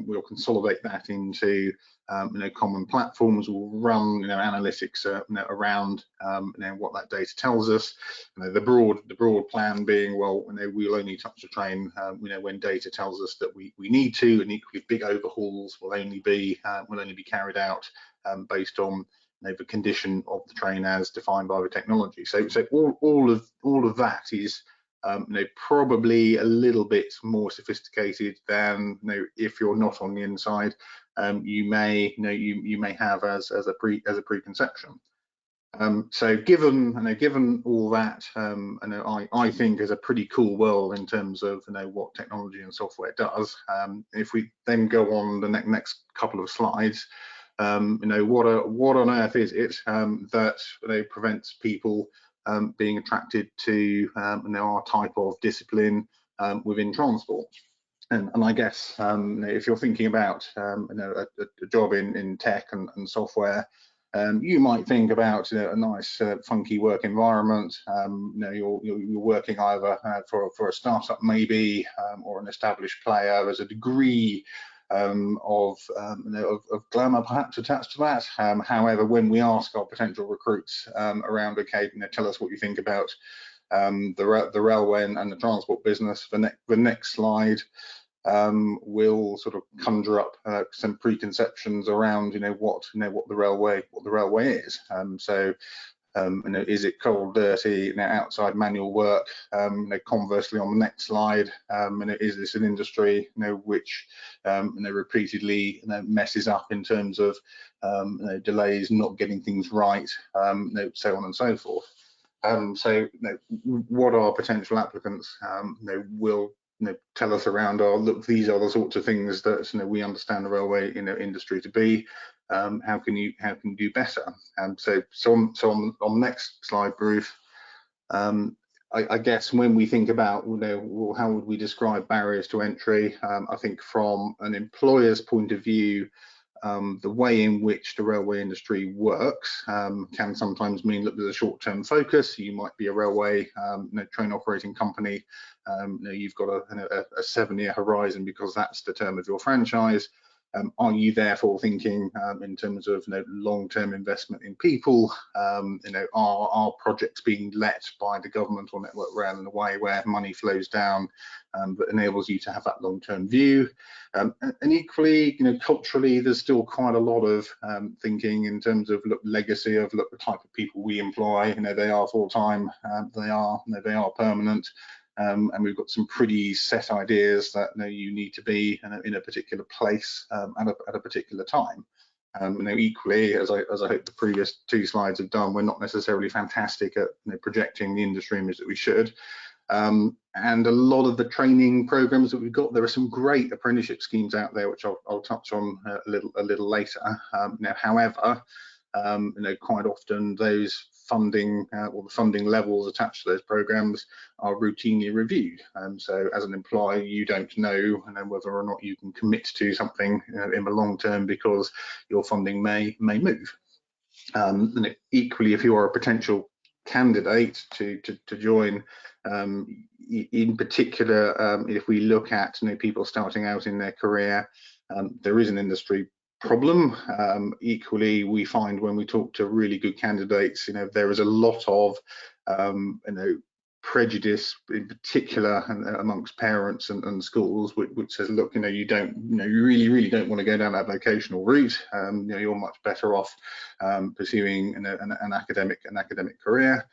We'll consolidate that into, you know, common platforms. We'll run, you know, analytics, you know, around, you know, what that data tells us. You know, the broad plan being, well, you know, we'll only touch the train, you know, when data tells us that we need to, and equally big overhauls will only be carried out based on, you know, the condition of the train as defined by the technology. So all of that is, you know, probably a little bit more sophisticated than, you know, if you're not on the inside, you may have as a preconception. So given all that, you know, I think is a pretty cool world in terms of, you know, what technology and software does. If we then go on the next couple of slides, you know, what on earth is it that, you know, prevents people being attracted to, you know, our type of discipline within transport? And I guess, you know, if you're thinking about, you know, a job in tech and software, you might think about, you know, a nice funky work environment. You know, you're working either for a startup maybe, or an established player. There's a degree of glamour perhaps attached to that. However, when we ask our potential recruits around, okay, tell us what you think about the railway and the transport business, the next slide will sort of conjure up some preconceptions around what the railway is. Is it cold, dirty, outside manual work? Conversely, on the next slide, is this an industry which repeatedly messes up in terms of delays, not getting things right, so on and so forth. What our potential applicants will tell us around are, look, these are the sorts of things that we understand the railway industry to be. How can you do better? So on the next slide, Bruce, I guess when we think about well, how would we describe barriers to entry? I think from an employer's point of view, the way in which the railway industry works can sometimes mean that there's a short-term focus. You might be a railway train operating company. You've got a 7-year horizon because that's the term of your franchise. Are you therefore thinking in terms of long-term investment in people? Are projects being let by the government or Network Rail in a way where money flows down that enables you to have that long-term view? And equally, culturally, there's still quite a lot of thinking in terms of legacy of the type of people we employ. They are full-time, they are permanent. And we've got some pretty set ideas that you need to be in a particular place at a particular time. Equally, as I hope the previous 2 slides have done, we're not necessarily fantastic at projecting the industry image that we should. And a lot of the training programs that we've got, there are some great apprenticeship schemes out there, which I'll touch on a little later. However, quite often those funding or the funding levels attached to those programs are routinely reviewed. So as an employer, you don't know whether or not you can commit to something in the long term because your funding may move. And equally, if you are a potential candidate to join, in particular, if we look at people starting out in their career, there is an industry problem. Equally, we find when we talk to really good candidates, there is a lot of prejudice, in particular amongst parents and schools, which says, look, you really don't want to go down that vocational route. You're much better off pursuing an academic career.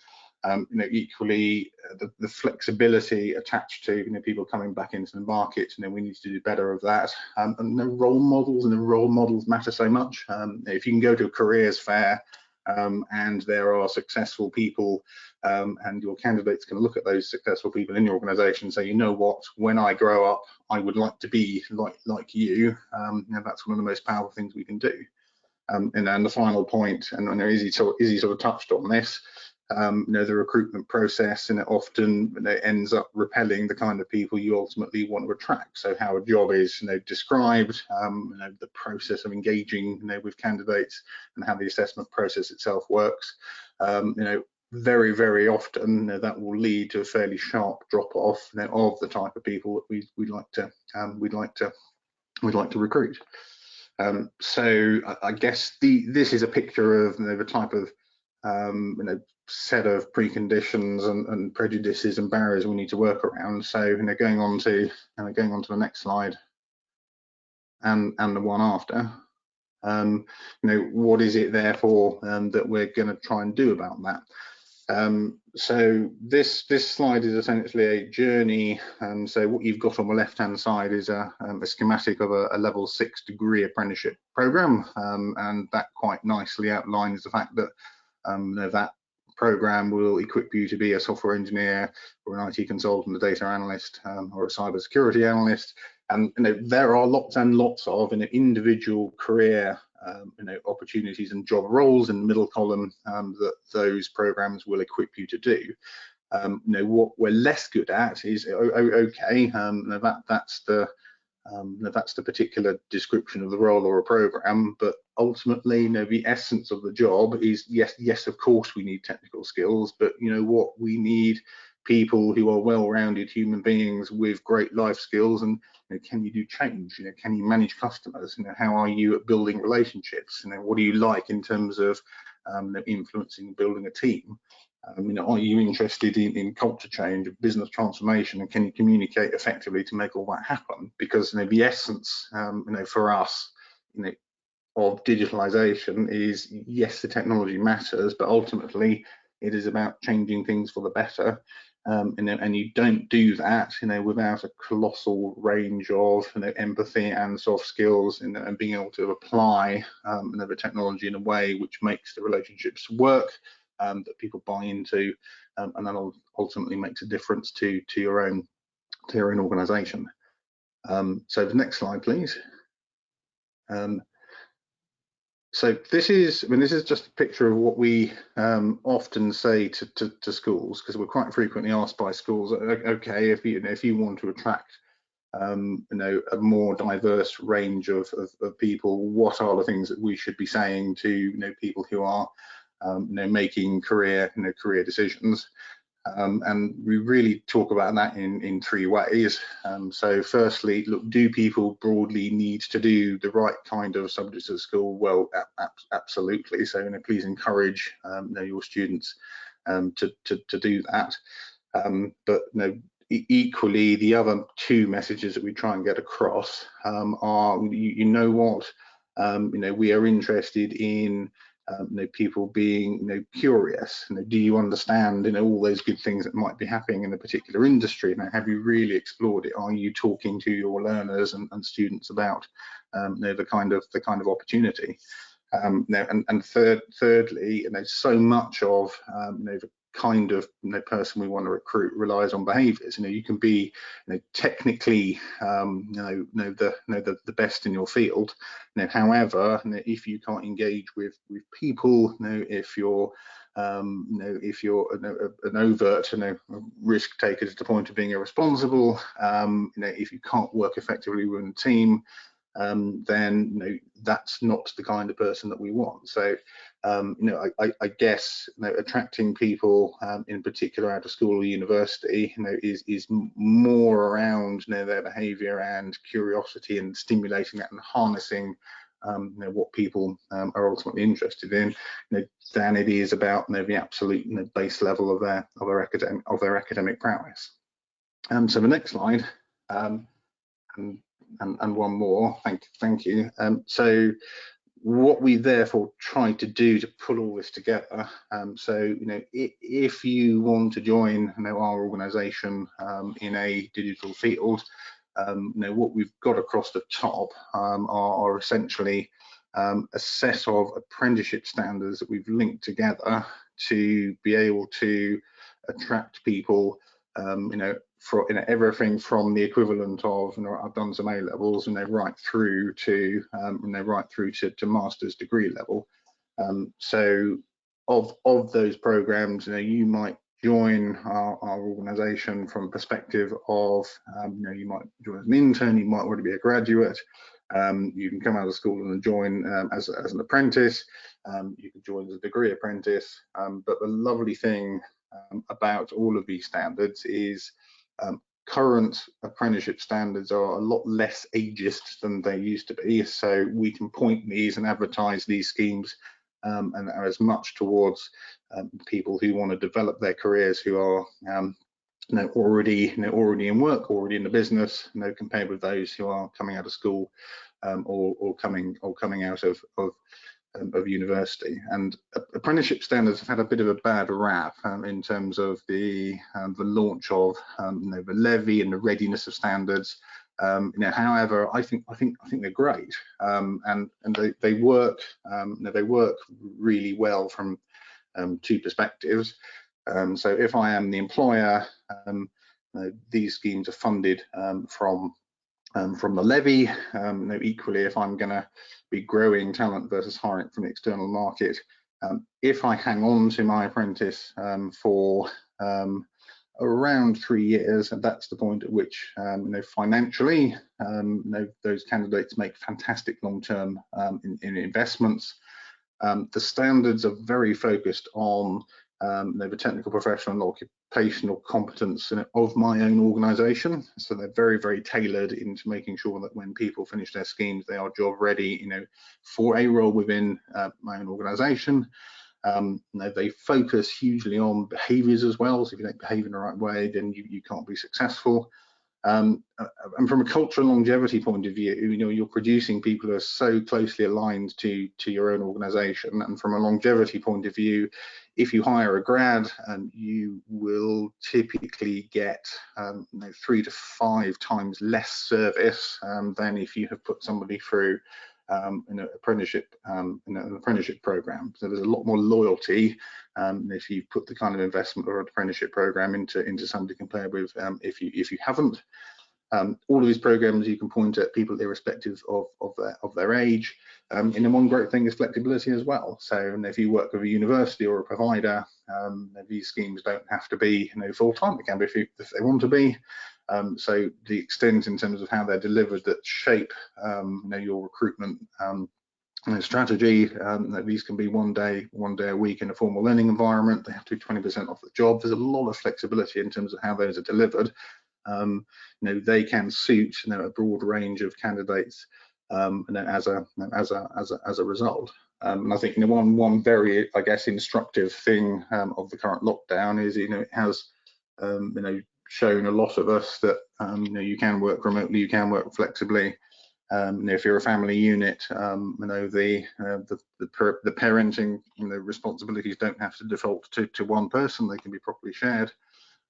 Equally, the flexibility attached to people coming back into the market, we need to do better of that. And the role models matter so much. If you can go to a careers fair and there are successful people, and your candidates can look at those successful people in your organisation and say, you know what, when I grow up, I would like to be like you. That's one of the most powerful things we can do. And then the final point, and Izzy sort of touched on this. The recruitment process, and it often ends up repelling the kind of people you ultimately want to attract. So how a job is described, the process of engaging with candidates, and how the assessment process itself works. Very, very often that will lead to a fairly sharp drop off of the type of people that we'd like to recruit. So I guess this is a picture of the type of set of preconditions and prejudices and barriers we need to work around. So going on to the next slide and the one after. What is it therefore that we're going to try and do about that? So this slide is essentially a journey. So what you've got on the left-hand side is a schematic of a level 6 degree apprenticeship program, and that quite nicely outlines the fact that that program will equip you to be a software engineer or an IT consultant, a data analyst, or a cybersecurity analyst. And there are lots and lots of individual career opportunities and job roles in the middle column that those programs will equip you to do. What we're less good at is that's the particular description of the role or a program, but ultimately the essence of the job is yes of course we need technical skills, but what we need people who are well-rounded human beings with great life skills. And can you do change? Can you manage customers? How are you at building relationships? What do you like in terms of influencing, building a team? Are you interested in culture change, business transformation, and can you communicate effectively to make all that happen? Because the essence, for us, of digitalization is, yes, the technology matters, but ultimately it is about changing things for the better. And you don't do that, without a colossal range of empathy and soft skills, and being able to apply the technology in a way which makes the relationships work, that people buy into, and that ultimately makes a difference to your own organisation. So the next slide, please. So this is just a picture of what we often say to schools, because we're quite frequently asked by schools, okay, if you want to attract a more diverse range of people, what are the things that we should be saying to people who are making career decisions? And we really talk about that in three ways. So firstly, look, do people broadly need to do the right kind of subjects at school? Well, absolutely. So please encourage your students to do that. But equally, the other two messages that we try and get across are, we are interested in people being curious. Do you understand all those good things that might be happening in a particular industry? Have you really explored it? Are you talking to your learners and students about the kind of opportunity? And thirdly, so much of the kind of person we want to recruit relies on behaviours. You can be technically the best in your field. However, if you can't engage with people, if you're if you're an overt risk taker to the point of being irresponsible, if you can't work effectively with a team, then that's not the kind of person that we want. So I guess attracting people in particular out of school or university is more around their behavior and curiosity, and stimulating that and harnessing what people are ultimately interested in, than it is about the absolute base level of their academic prowess. So the next slide, and one more, thank you. So what we therefore try to do to pull all this together, so if you want to join our organisation in a digital field, what we've got across the top are essentially a set of apprenticeship standards that we've linked together to be able to attract people, for everything from the equivalent of I've done some A levels right through to master's degree level. So of those programs, you might join our organisation from a perspective of you might join as an intern, you might already be a graduate, you can come out of school and join as an apprentice, you can join as a degree apprentice, but the lovely thing about all of these standards is current apprenticeship standards are a lot less ageist than they used to be, so we can point these and advertise these schemes and are as much towards people who want to develop their careers, who are already in work, already in the business, compared with those who are coming out of school or coming out of university. And apprenticeship standards have had a bit of a bad rap in terms of the launch of the levy and the readiness of standards. However, I think they're great, and they work really well from two perspectives. So if I am the employer, these schemes are funded from the levy. Equally, if I'm going to be growing talent versus hiring from the external market, if I hang on to my apprentice for around 3 years, and that's the point at which financially those candidates make fantastic long-term in investments. The standards are very focused on the technical, professional and occupational competence of my own organisation. So they're very, very tailored into making sure that when people finish their schemes, they are job ready, for a role within my own organisation. They focus hugely on behaviours as well. So if you don't behave in the right way, then you can't be successful. And from a culture and longevity point of view, you're producing people who are so closely aligned to your own organisation. And from a longevity point of view, if you hire a grad, you will typically get 3 to 5 times less service than if you have put somebody through an apprenticeship program. So there's a lot more loyalty if you put the kind of investment or apprenticeship program into somebody compared with if you haven't. All of these programs you can point at people irrespective of their age. And the one great thing is flexibility as well. So if you work with a university or a provider, these schemes don't have to be full-time. They can be if they want to be. So the extent in terms of how they're delivered that shape your recruitment strategy. These can be one day a week in a formal learning environment. They have to be 20% off the job. There's a lot of flexibility in terms of how those are delivered. They can suit a broad range of candidates as a result. And I think one very, I guess, instructive thing of the current lockdown is it has shown a lot of us that you can work remotely, you can work flexibly. If you're a family unit, the parenting responsibilities don't have to default to one person. They can be properly shared.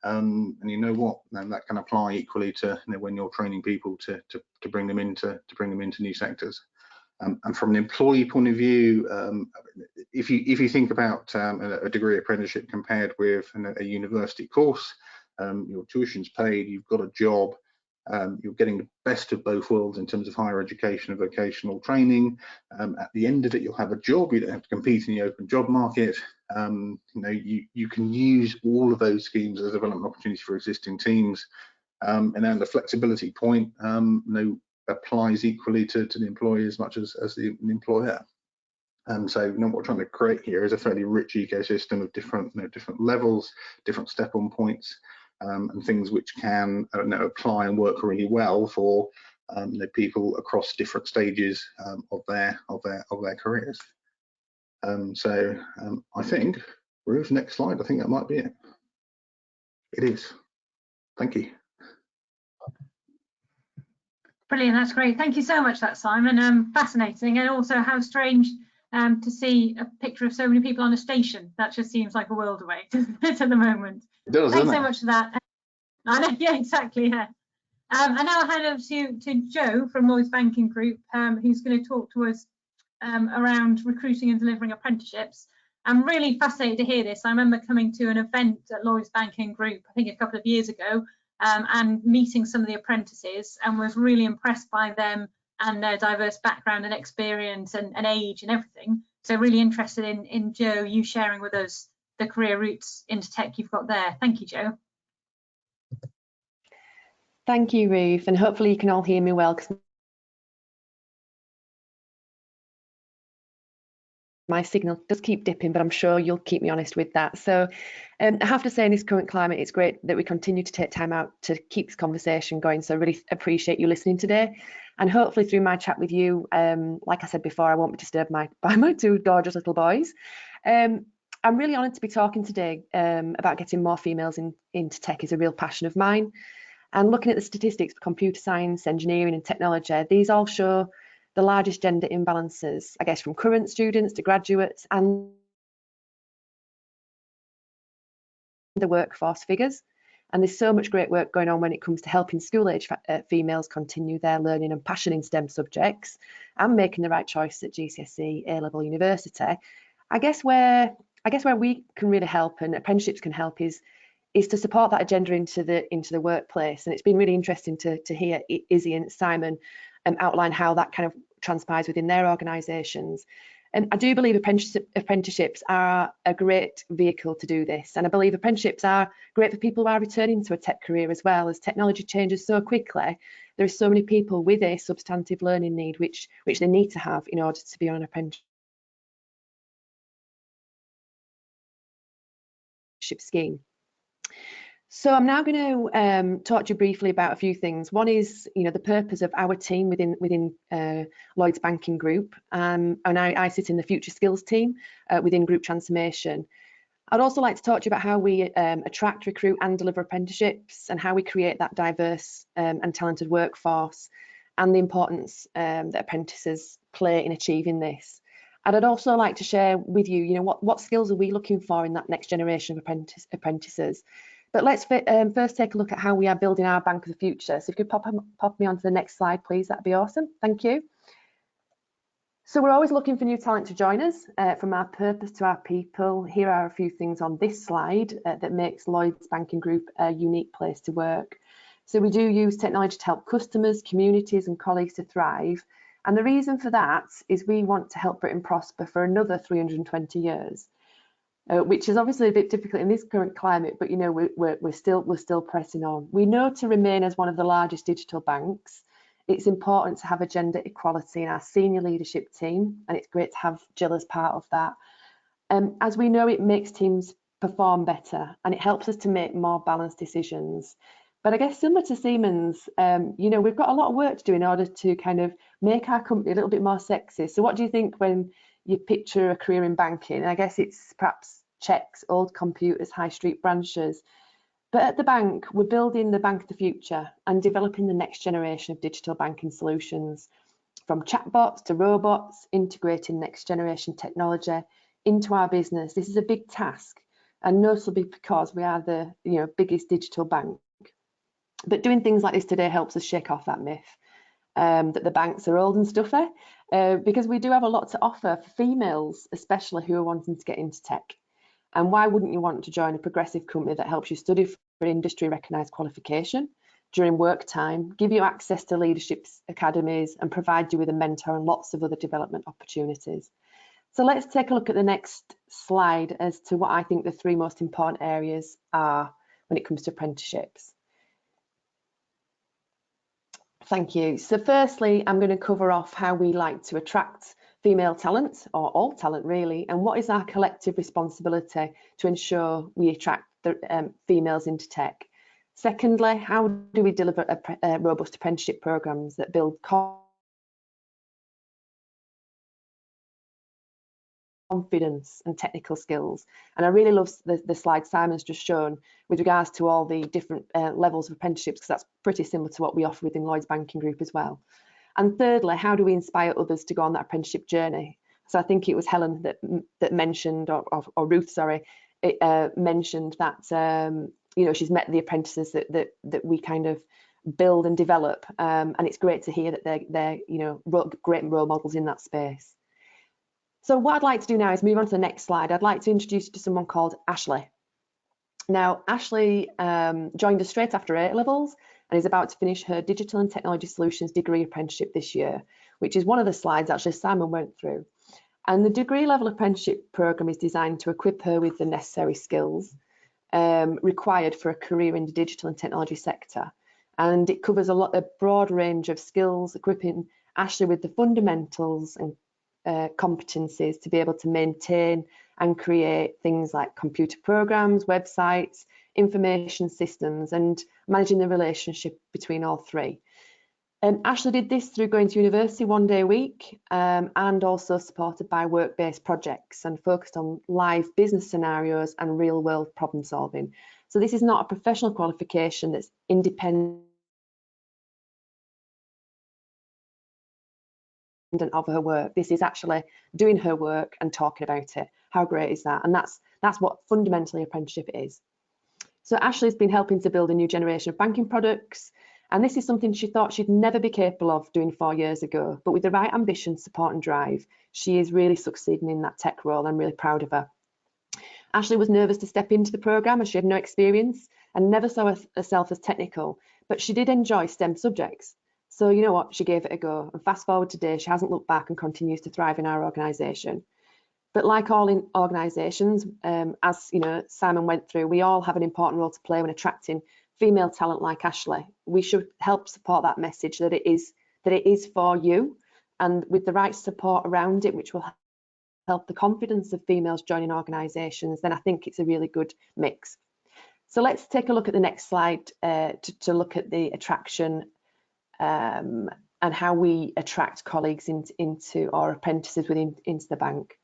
And you know what? That can apply equally to when you're training people to bring them into new sectors. And from an employee point of view, if you think about a degree apprenticeship compared with a university course, your tuition's paid, you've got a job, you're getting the best of both worlds in terms of higher education and vocational training. At the end of it, you'll have a job. You don't have to compete in the open job market. You can use all of those schemes as a development opportunity for existing teams. And then the flexibility point applies equally to the employee as much as the employer. So what we're trying to create here is a fairly rich ecosystem of different levels, different step-on points, and things which can apply and work really well for people across different stages of their careers. So I think, Ruth, next slide. I think that might be it. It is. Thank you. Brilliant, that's great. Thank you so much, that Simon. Fascinating, and also how strange to see a picture of so many people on a station. That just seems like a world away, doesn't it, at the moment? It does, Thanks so much for that. I know, yeah, exactly. Yeah. And now I'll hand over to Joe from Lloyds Banking Group, who's going to talk to us around recruiting and delivering apprenticeships. I'm really fascinated to hear this. I remember coming to an event at Lloyds Banking Group, I think a couple of years ago, and meeting some of the apprentices, and was really impressed by them and their diverse background and experience and age and everything. So really interested in Joe, you sharing with us the career routes into tech you've got there. Thank you, Joe. Thank you, Ruth, and hopefully you can all hear me well, because my signal does keep dipping, but I'm sure you'll keep me honest with that. So I have to say, in this current climate, it's great that we continue to take time out to keep this conversation going. So I really appreciate you listening today. And hopefully through my chat with you, like I said before, I won't be disturbed by my two gorgeous little boys. I'm really honoured to be talking today about getting more females into tech is a real passion of mine. And looking at the statistics for computer science, engineering and technology, these all show the largest gender imbalances, I guess, from current students to graduates and the workforce figures. And there's so much great work going on when it comes to helping school-age females continue their learning and passion in STEM subjects and making the right choice at GCSE, A-level, university. I guess where we can really help, and apprenticeships can help, is to support that agenda into the workplace. And it's been really interesting to hear Izzy and Simon outline how that kind of transpires within their organisations. And I do believe apprenticeships are a great vehicle to do this. And I believe apprenticeships are great for people who are returning to a tech career as well. As technology changes so quickly, there are so many people with a substantive learning need which they need to have in order to be on an apprenticeship. apprenticeship scheme. So I'm now going to talk to you briefly about a few things. One is, the purpose of our team within Lloyds Banking Group, and I sit in the Future Skills team within Group Transformation. I'd also like to talk to you about how we attract, recruit and deliver apprenticeships, and how we create that diverse and talented workforce, and the importance that apprentices play in achieving this. And I'd also like to share with you, what skills are we looking for in that next generation of apprentices. But let's first take a look at how we are building our bank of the future. So if you could pop me onto the next slide, please, that'd be awesome. Thank you. So we're always looking for new talent to join us. From our purpose to our people, here are a few things on this slide that makes Lloyds Banking Group a unique place to work. So we do use technology to help customers, communities and colleagues to thrive. And the reason for that is we want to help Britain prosper for another 320 years. Which is obviously a bit difficult in this current climate, but we're still pressing on. We know to remain as one of the largest digital banks, it's important to have a gender equality in our senior leadership team, and it's great to have Jill as part of that. As we know, it makes teams perform better and it helps us to make more balanced decisions. But I guess similar to Siemens, we've got a lot of work to do in order to kind of make our company a little bit more sexy. So what do you think when you picture a career in banking? I guess it's perhaps checks, old computers, high street branches. But at the bank, we're building the bank of the future and developing the next generation of digital banking solutions, from chatbots to robots, integrating next generation technology into our business. This is a big task, and notably because we are the biggest digital bank. But doing things like this today helps us shake off that myth that the banks are old and stuffy, because we do have a lot to offer for females, especially who are wanting to get into tech. And why wouldn't you want to join a progressive company that helps you study for industry recognised qualification during work time, give you access to leadership academies and provide you with a mentor and lots of other development opportunities? So let's take a look at the next slide as to what I think the three most important areas are when it comes to apprenticeships. Thank you. So firstly, I'm going to cover off how we like to attract female talent, or all talent really, and what is our collective responsibility to ensure we attract the females into tech. Secondly, how do we deliver robust apprenticeship programs that build confidence and technical skills? And I really love the slide Simon's just shown with regards to all the different levels of apprenticeships, because that's pretty similar to what we offer within Lloyds Banking Group as well. And thirdly, how do we inspire others to go on that apprenticeship journey? So I think it was Helen that mentioned, or Ruth, sorry, mentioned that she's met the apprentices that we kind of build and develop, and it's great to hear that they're great role models in that space. So what I'd like to do now is move on to the next slide. I'd like to introduce you to someone called Ashley. Now, Ashley joined us straight after A-levels and is about to finish her Digital and Technology Solutions degree apprenticeship this year, which is one of the slides actually Simon went through. And the degree level apprenticeship programme is designed to equip her with the necessary skills required for a career in the digital and technology sector. And it covers a broad range of skills, equipping Ashley with the fundamentals and competencies to be able to maintain and create things like computer programs, websites, information systems, and managing the relationship between all three. Ashley did this through going to university 1 day a week, and also supported by work-based projects and focused on live business scenarios and real-world problem solving. So this is not a professional qualification that's independent of her work. This is actually doing her work and talking about it. How great is that? And that's what fundamentally apprenticeship is. So Ashley's been helping to build a new generation of banking products, and this is something she thought she'd never be capable of doing 4 years ago. But with the right ambition, support and drive, she is really succeeding in that tech role. I'm really proud of her. Ashley was nervous to step into the programme as she had no experience and never saw herself as technical, but she did enjoy STEM subjects. So you know what, she gave it a go, and fast forward today, she hasn't looked back and continues to thrive in our organisation. But like all in organisations, as Simon went through, we all have an important role to play when attracting female talent like Ashley. We should help support that message that it is for you, and with the right support around it, which will help the confidence of females joining organisations, then I think it's a really good mix. So let's take a look at the next slide to look at the attraction and how we attract colleagues into our apprentices into the bank.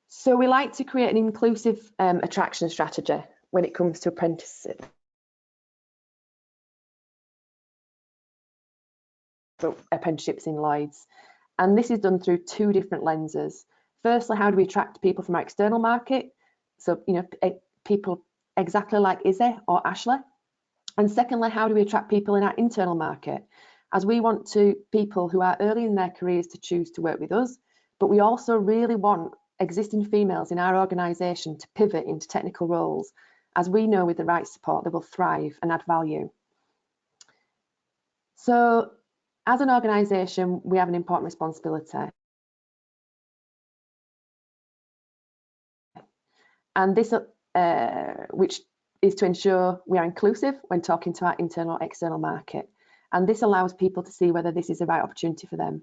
So we like to create an inclusive attraction strategy when it comes to apprenticeship. Apprenticeships in Lloyds, and this is done through two different lenses. Firstly, how do we attract people from our external market? So, you know, people exactly like Izzy or Ashley. And secondly, how do we attract people in our internal market? As we want people who are early in their careers to choose to work with us, but we also really want existing females in our organisation to pivot into technical roles, as we know with the right support they will thrive and add value. So as an organisation, we have an important responsibility. And this, which is to ensure we are inclusive when talking to our internal or external market. And this allows people to see whether this is the right opportunity for them.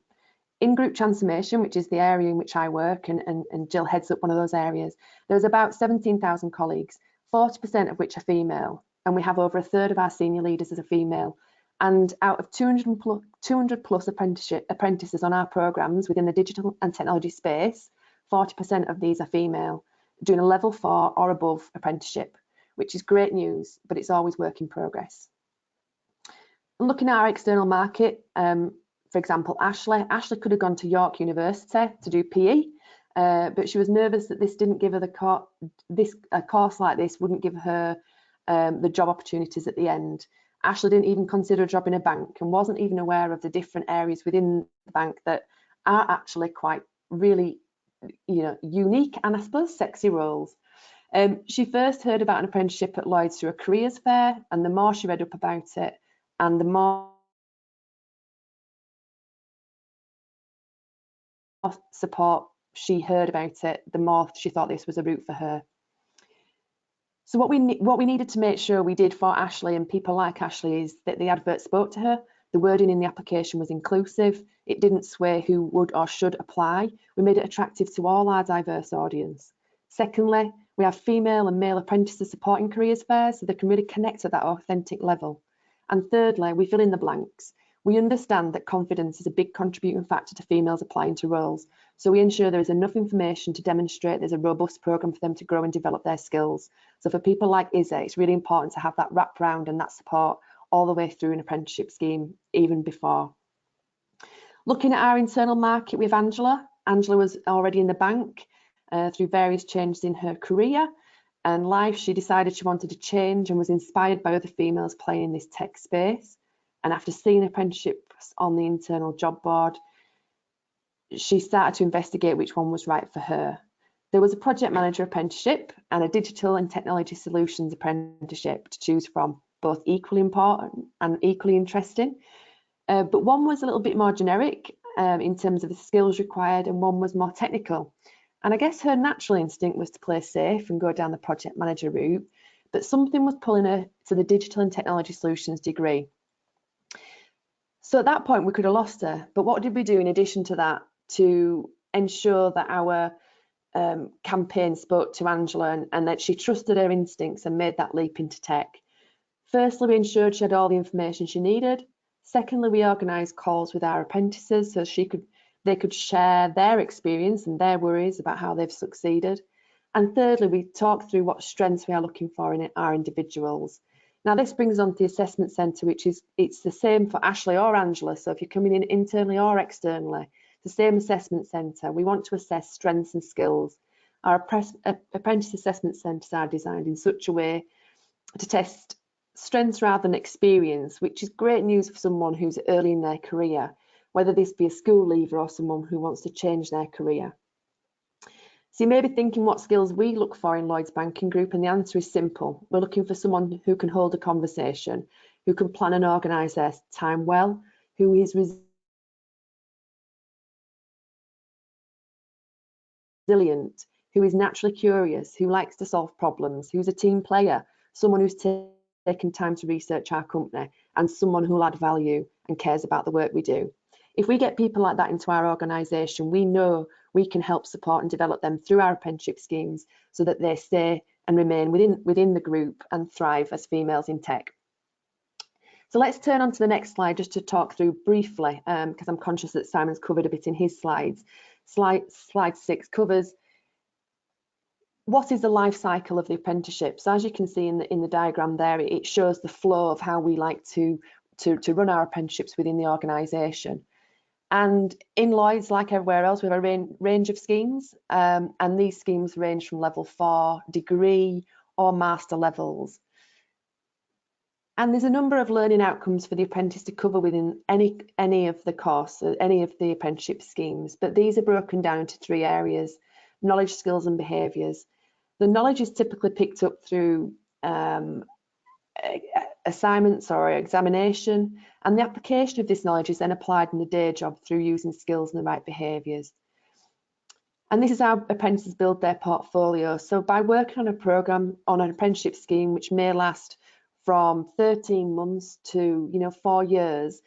In group transformation, which is the area in which I work, and Jill heads up one of those areas, there's about 17,000 colleagues, 40% of which are female. And we have over a third of our senior leaders as a female. And out of 200 plus apprentices on our programmes within the digital and technology space, 40% of these are female, doing a level 4 or above apprenticeship, which is great news, but it's always work in progress. Looking at our external market, for example, Ashley could have gone to York University to do PE, but she was nervous that this didn't give her a course like this wouldn't give her the job opportunities at the end. Ashley didn't even consider a job in a bank and wasn't even aware of the different areas within the bank that are actually quite really, you know, unique and I suppose sexy roles. She first heard about an apprenticeship at Lloyds through a careers fair, and the more she read up about it and the more support she heard about it, the more she thought this was a route for her. So what we needed to make sure we did for Ashley and people like Ashley is that the advert spoke to her. The wording in the application was inclusive. It didn't sway who would or should apply. We made it attractive to all our diverse audience. Secondly, we have female and male apprentices supporting careers fairs so they can really connect at that authentic level. And thirdly, we fill in the blanks. We understand that confidence is a big contributing factor to females applying to roles, so we ensure there is enough information to demonstrate there's a robust programme for them to grow and develop their skills. So for people like Izzy, it's really important to have that wrap round and that support all the way through an apprenticeship scheme, even before. Looking at our internal market with Angela. Angela was already in the bank through various changes in her career and life. She decided she wanted to change and was inspired by other females playing in this tech space. And after seeing apprenticeships on the internal job board, she started to investigate which one was right for her. There was a project manager apprenticeship and a digital and technology solutions apprenticeship to choose from, both equally important and equally interesting. But one was a little bit more generic in terms of the skills required, and one was more technical. And I guess her natural instinct was to play safe and go down the project manager route, but something was pulling her to the digital and technology solutions degree. So at that point, we could have lost her. But what did we do in addition to that to ensure that our campaign spoke to Angela and that she trusted her instincts and made that leap into tech? Firstly, we ensured she had all the information she needed. Secondly, we organised calls with our apprentices so they could share their experience and their worries about how they've succeeded. And thirdly, we talked through what strengths we are looking for in our individuals. Now this brings us on to the assessment centre, it's the same for Ashley or Angela. So if you're coming in internally or externally, the same assessment centre. We want to assess strengths and skills. Our apprentice assessment centres are designed in such a way to test strengths rather than experience, which is great news for someone who's early in their career, whether this be a school leaver or someone who wants to change their career. So you may be thinking what skills we look for in Lloyds Banking Group, and the answer is simple. We're looking for someone who can hold a conversation, who can plan and organise their time well, who is resilient, who is naturally curious, who likes to solve problems, who's a team player, someone who's taken time to research our company, and someone who will add value and cares about the work we do. If we get people like that into our organisation, we know we can help support and develop them through our apprenticeship schemes so that they stay and remain within the group and thrive as females in tech. So let's turn on to the next slide just to talk through briefly, because I'm conscious that Simon's covered a bit in his slides. Slide 6 covers what is the life cycle of the apprenticeship. So as you can see in the diagram there, it shows the flow of how we like to run our apprenticeships within the organisation. And in Lloyds, like everywhere else, we have a range of schemes, and these schemes range from level 4, degree or master levels. And there's a number of learning outcomes for the apprentice to cover within any of the course, any of the apprenticeship schemes, but these are broken down into 3 areas: knowledge, skills and behaviours. The knowledge is typically picked up through assignments or examination, and the application of this knowledge is then applied in the day job through using skills and the right behaviours. And this is how apprentices build their portfolio. So by working on a programme, on an apprenticeship scheme, which may last from 13 months to 4 years,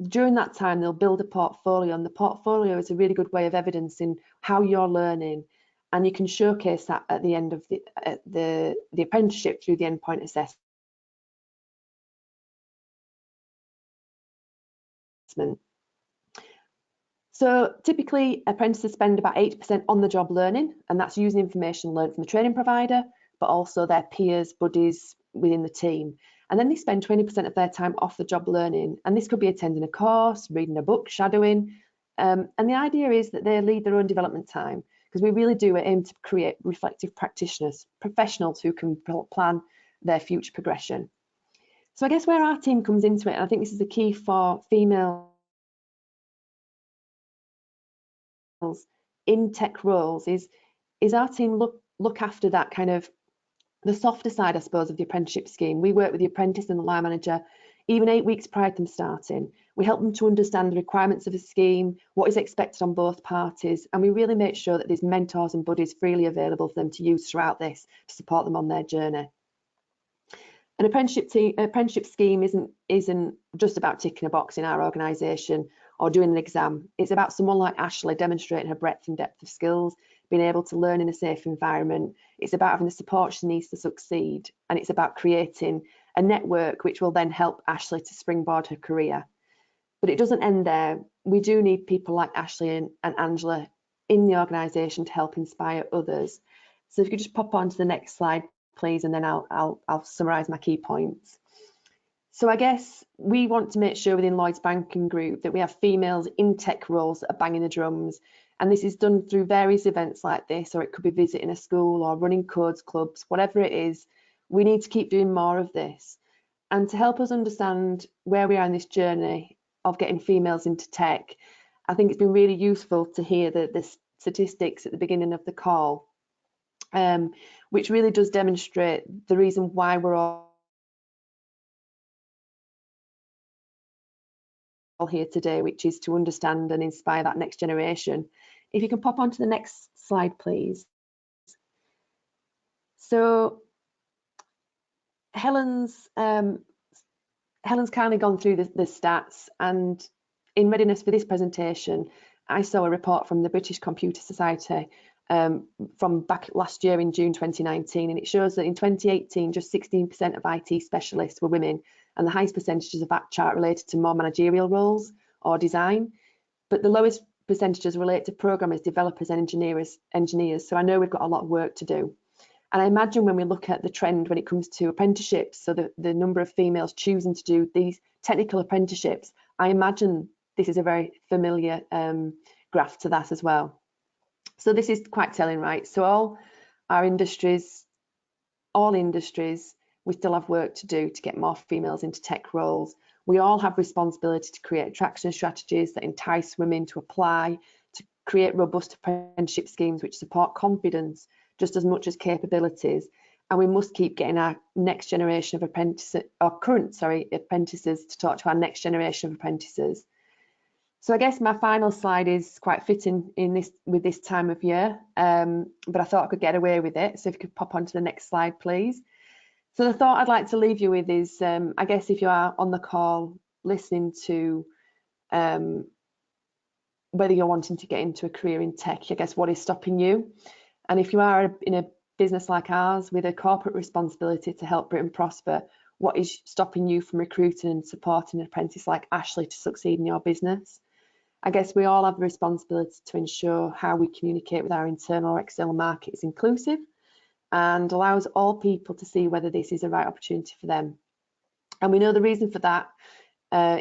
during that time they'll build a portfolio, and the portfolio is a really good way of evidencing how you're learning, and you can showcase that at the end of the apprenticeship through the endpoint assessment. So typically apprentices spend about 80% on the job learning, and that's using information learned from the training provider, but also their peers, buddies within the team. And then they spend 20% of their time off the job learning, and this could be attending a course, reading a book, shadowing. And the idea is that they lead their own development time, because we really do aim to create reflective practitioners, professionals who can plan their future progression. So I guess where our team comes into it, and I think this is the key for females in tech roles, is our team look after that kind of the softer side, I suppose, of the apprenticeship scheme. We work with the apprentice and the line manager even 8 weeks prior to them starting. We help them to understand the requirements of a scheme, what is expected on both parties, and we really make sure that there's mentors and buddies freely available for them to use throughout this to support them on their journey. An apprenticeship scheme isn't just about ticking a box in our organisation or doing an exam. It's about someone like Ashley demonstrating her breadth and depth of skills, being able to learn in a safe environment. It's about having the support she needs to succeed, and it's about creating a network which will then help Ashley to springboard her career. But it doesn't end there. We do need people like Ashley and Angela in the organisation to help inspire others. So if you could just pop on to the next slide, please, and then I'll summarise my key points. So I guess we want to make sure within Lloyds Banking Group that we have females in tech roles that are banging the drums. And this is done through various events like this, or it could be visiting a school or running codes clubs, whatever it is. We need to keep doing more of this. And to help us understand where we are in this journey of getting females into tech, I think it's been really useful to hear the statistics at the beginning of the call, which really does demonstrate the reason why we're all here today, which is to understand and inspire that next generation. If you can pop on to the next slide, please. So Helen's kindly gone through the stats, and in readiness for this presentation, I saw a report from the British Computer Society from back last year in June 2019, and it shows that in 2018, just 16% of IT specialists were women, and the highest percentages of that chart related to more managerial roles or design, but the lowest percentages relate to programmers, developers and engineers. So I know we've got a lot of work to do. And I imagine when we look at the trend when it comes to apprenticeships, so the number of females choosing to do these technical apprenticeships, I imagine this is a very familiar graph to that as well. So this is quite telling, right? So all industries, we still have work to do to get more females into tech roles. We all have responsibility to create attraction strategies that entice women to apply, to create robust apprenticeship schemes which support confidence just as much as capabilities. And we must keep getting our next generation of apprentices, or current, apprentices to talk to our next generation of apprentices. So I guess my final slide is quite fitting with this time of year, but I thought I could get away with it. So if you could pop onto the next slide, please. So the thought I'd like to leave you with is, I guess if you are on the call listening to whether you're wanting to get into a career in tech, I guess what is stopping you? And if you are in a business like ours with a corporate responsibility to help Britain prosper, what is stopping you from recruiting and supporting an apprentice like Ashley to succeed in your business? I guess we all have the responsibility to ensure how we communicate with our internal or external market is inclusive and allows all people to see whether this is the right opportunity for them. And we know the reason for that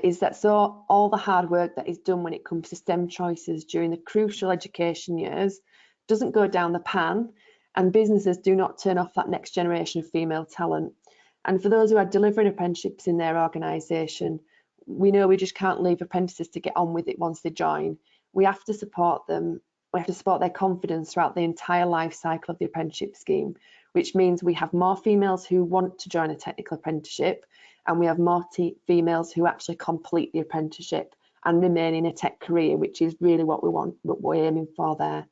is that so all the hard work that is done when it comes to STEM choices during the crucial education years doesn't go down the pan, and businesses do not turn off that next generation of female talent. And for those who are delivering apprenticeships in their organisation, we know we just can't leave apprentices to get on with it once they join. We have to support them. We have to support their confidence throughout the entire life cycle of the apprenticeship scheme, which means we have more females who want to join a technical apprenticeship, and we have more females who actually complete the apprenticeship and remain in a tech career, which is really what we want, what we're aiming for there.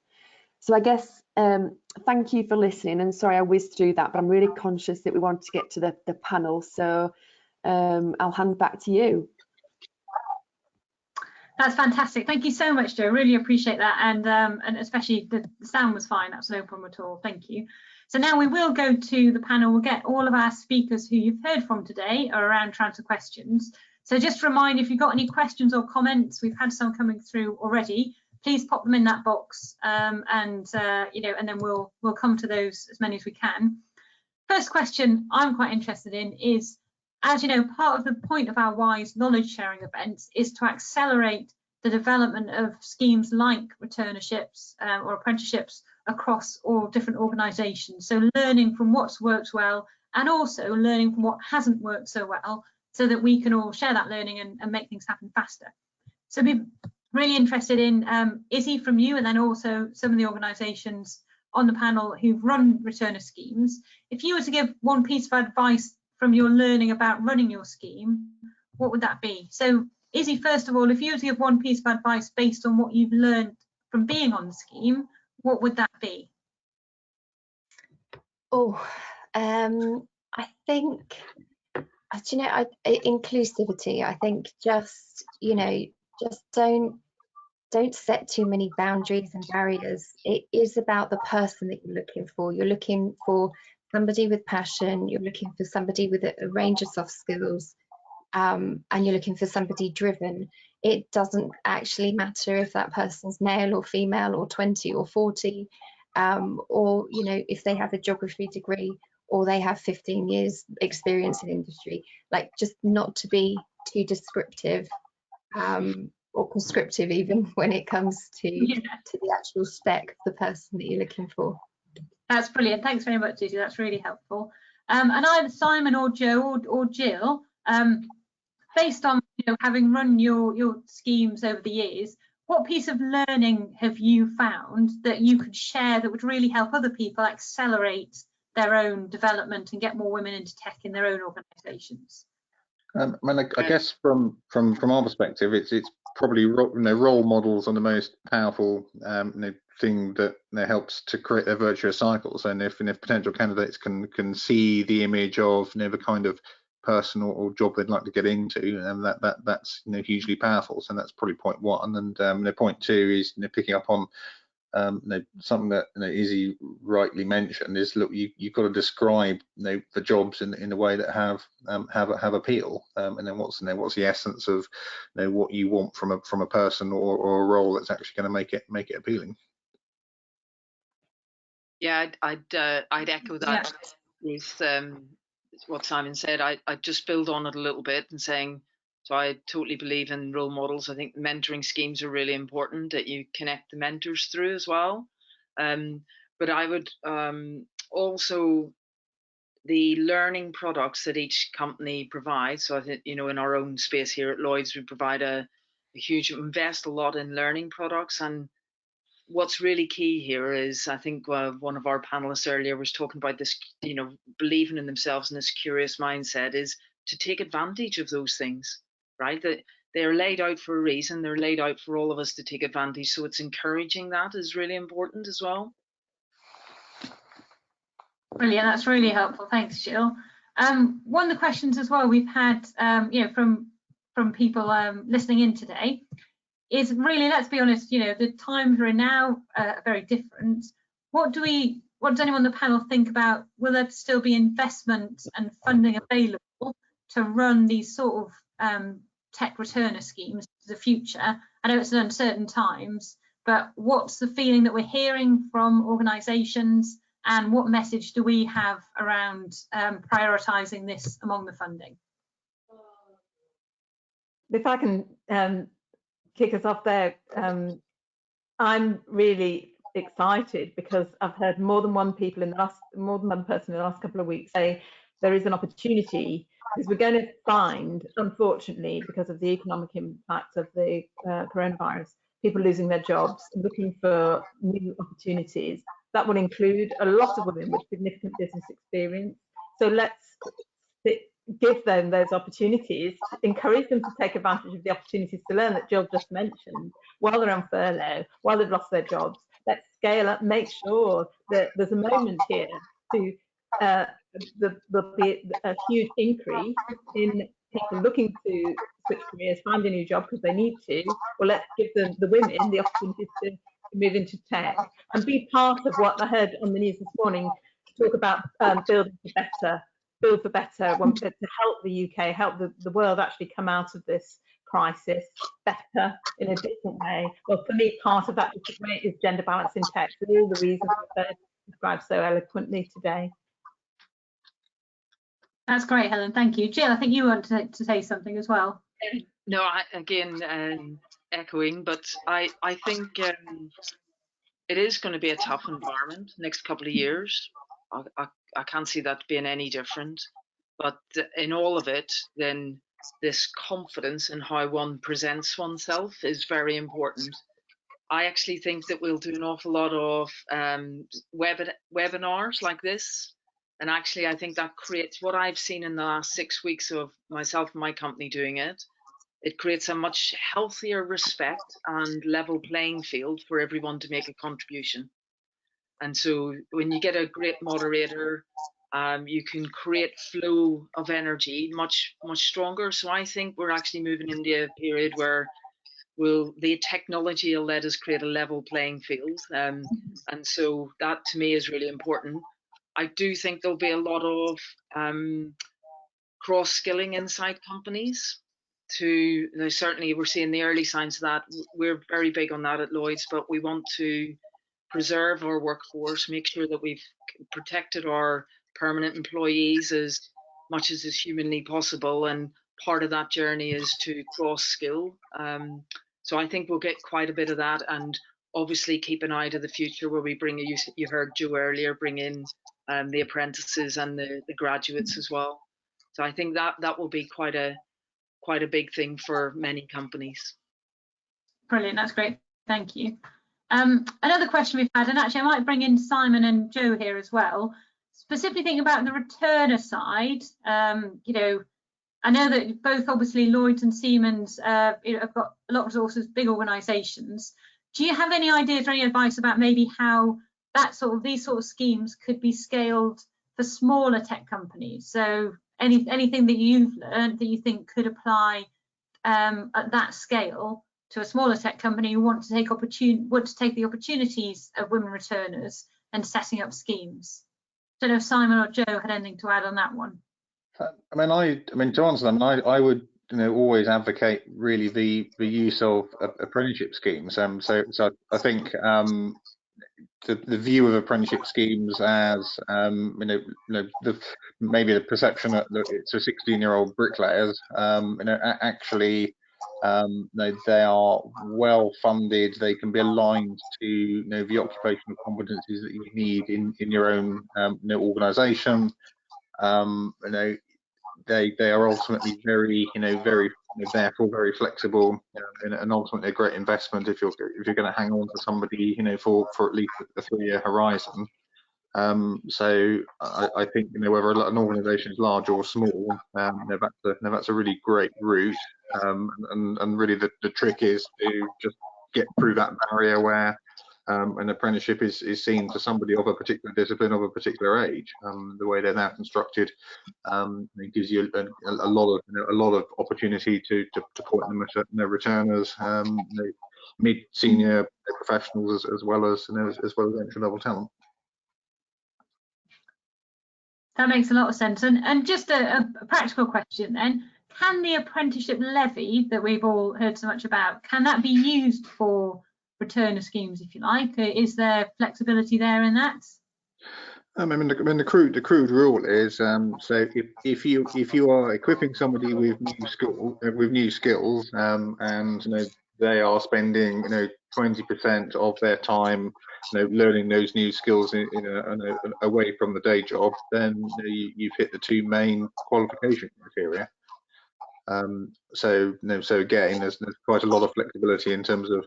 So I guess thank you for listening, and sorry I whizzed through that, but I'm really conscious that we want to get to the panel, so I'll hand back to you. That's fantastic. Thank you so much, Jo. Really appreciate that, and especially the sound was fine. That's no problem at all. Thank you. So now we will go to the panel. We'll get all of our speakers who you've heard from today around to answer questions. So just a reminder, if you've got any questions or comments, we've had some coming through already. Please pop them in that box, and then we'll come to those as many as we can. First question I'm quite interested in is, as you know, part of the point of our WISE knowledge sharing events is to accelerate the development of schemes like returnerships or apprenticeships across all different organisations. So learning from what's worked well and also learning from what hasn't worked so well, so that we can all share that learning and make things happen faster. So be really interested in Izzy from you, and then also some of the organisations on the panel who've run returner schemes. If you were to give one piece of advice from your learning about running your scheme, what would that be? So Izzy, first of all, if you were to give one piece of advice based on what you've learned from being on the scheme, what would that be? Oh, I think, inclusivity. I think just don't set too many boundaries and barriers. It is about the person that you're looking for. You're looking for somebody with passion, you're looking for somebody with a range of soft skills, and you're looking for somebody driven. It doesn't actually matter if that person's male or female or 20 or 40, or if they have a geography degree or they have 15 years experience in industry. Like, just not to be too descriptive or prescriptive even when it comes to the actual spec of the person that you're looking for. That's brilliant. Thanks very much, Izzy. That's really helpful. And either Simon or Jo or Jill, based on having run your schemes over the years, what piece of learning have you found that you could share that would really help other people accelerate their own development and get more women into tech in their own organisations? I guess from our perspective, it's probably role models are the most powerful thing that helps to create a virtuous cycle. So if potential candidates can see the image of the kind of person or job they'd like to get into, and that's hugely powerful. So that's probably point one. And point two is picking up on something that Izzy rightly mentioned is, look, you've got to describe the jobs in a way that have appeal, and then what's the essence of what you want from a person or a role that's actually going to make it appealing. Yeah, I'd echo that with what Simon said. I'd just build on it a little bit and saying, so I totally believe in role models. I think mentoring schemes are really important, that you connect the mentors through as well. But I would also, the learning products that each company provides. So I think, in our own space here at Lloyds, we provide invest a lot in learning products. And what's really key here is, I think one of our panelists earlier was talking about this, believing in themselves and this curious mindset, is to take advantage of those things. Right, that they're laid out for a reason. They're laid out for all of us to take advantage. So it's encouraging that is really important as well. Brilliant, that's really helpful. Thanks, Jill. One of the questions as well we've had, from people listening in today, is really, let's be honest, you know, the times we're in now are very different. What does anyone on the panel think about, will there still be investment and funding available to run these sort of tech returner schemes for the future? I know it's an uncertain times, but what's the feeling that we're hearing from organisations, and what message do we have around prioritising this among the funding? If I can kick us off there, I'm really excited because I've heard more than one person in the last couple of weeks say there is an opportunity, because we're going to find, unfortunately, because of the economic impact of the coronavirus, people losing their jobs, looking for new opportunities. That will include a lot of women with significant business experience. So let's give them those opportunities, encourage them to take advantage of the opportunities to learn that Jill just mentioned while they're on furlough, while they've lost their jobs. Let's scale up, make sure that there's a moment here to there'll be a huge increase in people looking to switch careers, find a new job because they need to. Well, let's give them, the women, the opportunities to move into tech and be part of what I heard on the news this morning, talk about build for better, to help the UK, help the world actually come out of this crisis better in a different way. Well, for me, part of that different way is gender balance in tech, for all the reasons that described so eloquently today. That's great, Helen, thank you. Jill, I think you want to say something as well. No, again, echoing, but I think it is going to be a tough environment next couple of years. I can't see that being any different. But in all of it, then this confidence in how one presents oneself is very important. I actually think that we'll do an awful lot of webinars like this. And actually, I think that creates, what I've seen in the last 6 weeks of myself and my company doing it, it creates a much healthier respect and level playing field for everyone to make a contribution. And so when you get a great moderator, you can create flow of energy much stronger. So I think we're actually moving into a period where the technology will let us create a level playing field. And so that to me is really important. I do think there'll be a lot of cross-skilling inside companies. Certainly we're seeing the early signs of that. We're very big on that at Lloyds, but we want to preserve our workforce, make sure that we've protected our permanent employees as much as is humanly possible, and part of that journey is to cross-skill. So I think we'll get quite a bit of that, and obviously keep an eye to the future where we bring, you heard Joe earlier, bring in the apprentices and the graduates as well. So I think that will be quite a big thing for many companies. Brilliant, that's great, thank you. Another question we've had, and actually I might bring in Simon and Joe here as well, specifically thinking about the returner side. You know, I know that both obviously Lloyds and Siemens have got a lot of resources, big organisations. Do you have any ideas or any advice about maybe how these sort of schemes could be scaled for smaller tech companies? So anything that you've learned that you think could apply at that scale to a smaller tech company who want to take the opportunities of women returners and setting up schemes? Don't know if Simon or Joe had anything to add on that one. I mean, to answer them, I would always advocate really the use of apprenticeship schemes. So I think the view of apprenticeship schemes as maybe the perception that it's a 16-year-old bricklayers, actually they are well funded. They can be aligned to the occupational competencies that you need in your own organisation. They are ultimately very therefore very flexible, and ultimately a great investment if you're going to hang on to somebody for at least a 3-year horizon. So I think whether an organisation is large or small, that's a really great route, and really the trick is to just get through that barrier where an apprenticeship is seen to somebody of a particular discipline, of a particular age. The way they're now constructed, it gives you a lot of opportunity to point them at returners, mid-senior professionals, as well as entry level talent. That makes a lot of sense. And just a practical question then, can the apprenticeship levy that we've all heard so much about, can that be used for returner schemes, if you like? Is there flexibility there in that? I mean, the crude rule is so if you are equipping somebody with new skills, and they are spending 20% of their time learning those new skills away from the day job, then you've hit the two main qualification criteria. So again, there's quite a lot of flexibility in terms of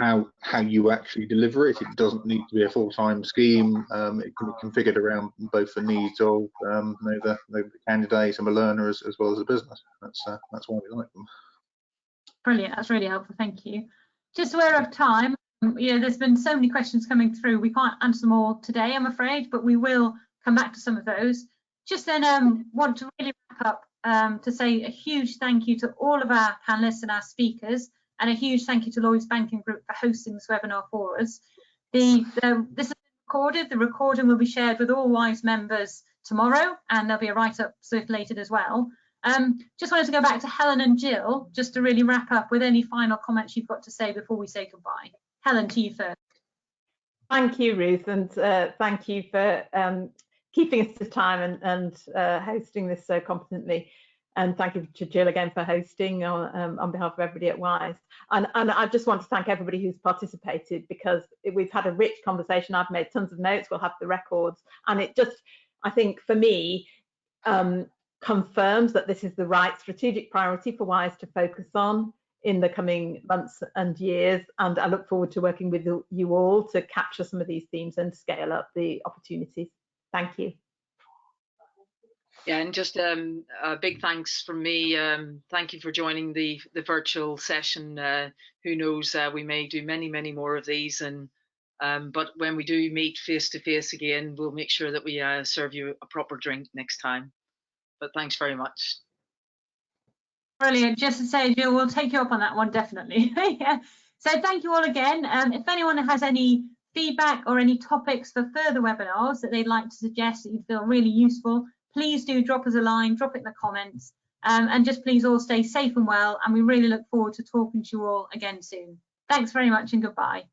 how you actually deliver it. It doesn't need to be a full-time scheme. It can be configured around both the needs of the candidate and the learner as well as the business. That's why we like them. Brilliant, that's really helpful, thank you. Just aware of time, there's been so many questions coming through. We can't answer them all today, I'm afraid, but we will come back to some of those. Just then want to really wrap up to say a huge thank you to all of our panelists and our speakers, and a huge thank you to Lloyds Banking Group for hosting this webinar for us. This has been recorded. The recording will be shared with all WISE members tomorrow, and there'll be a write-up circulated as well. Just wanted to go back to Helen and Jill, just to really wrap up with any final comments you've got to say before we say goodbye. Helen, to you first. Thank you, Ruth, and thank you for keeping us to time and hosting this so competently. And thank you to Jill again for hosting on behalf of everybody at WISE. And I just want to thank everybody who's participated, because we've had a rich conversation. I've made tons of notes. We'll have the records. And it just, I think for me, confirms that this is the right strategic priority for WISE to focus on in the coming months and years. And I look forward to working with you all to capture some of these themes and scale up the opportunities. Thank you. Yeah, and just a big thanks from me. Thank you for joining the virtual session. Who knows, we may do many more of these, and but when we do meet face to face again, we'll make sure that we serve you a proper drink next time. But thanks very much. Brilliant. Just to say, Jill, we'll take you up on that one, definitely. Yeah. So thank you all again. If anyone has any feedback or any topics for further webinars that they'd like to suggest that you feel really useful, please do drop us a line, drop it in the comments, and just please all stay safe and well, and we really look forward to talking to you all again soon. Thanks very much and goodbye.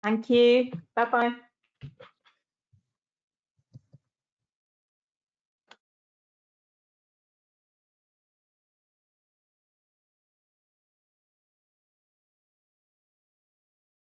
Thank you. Bye-bye.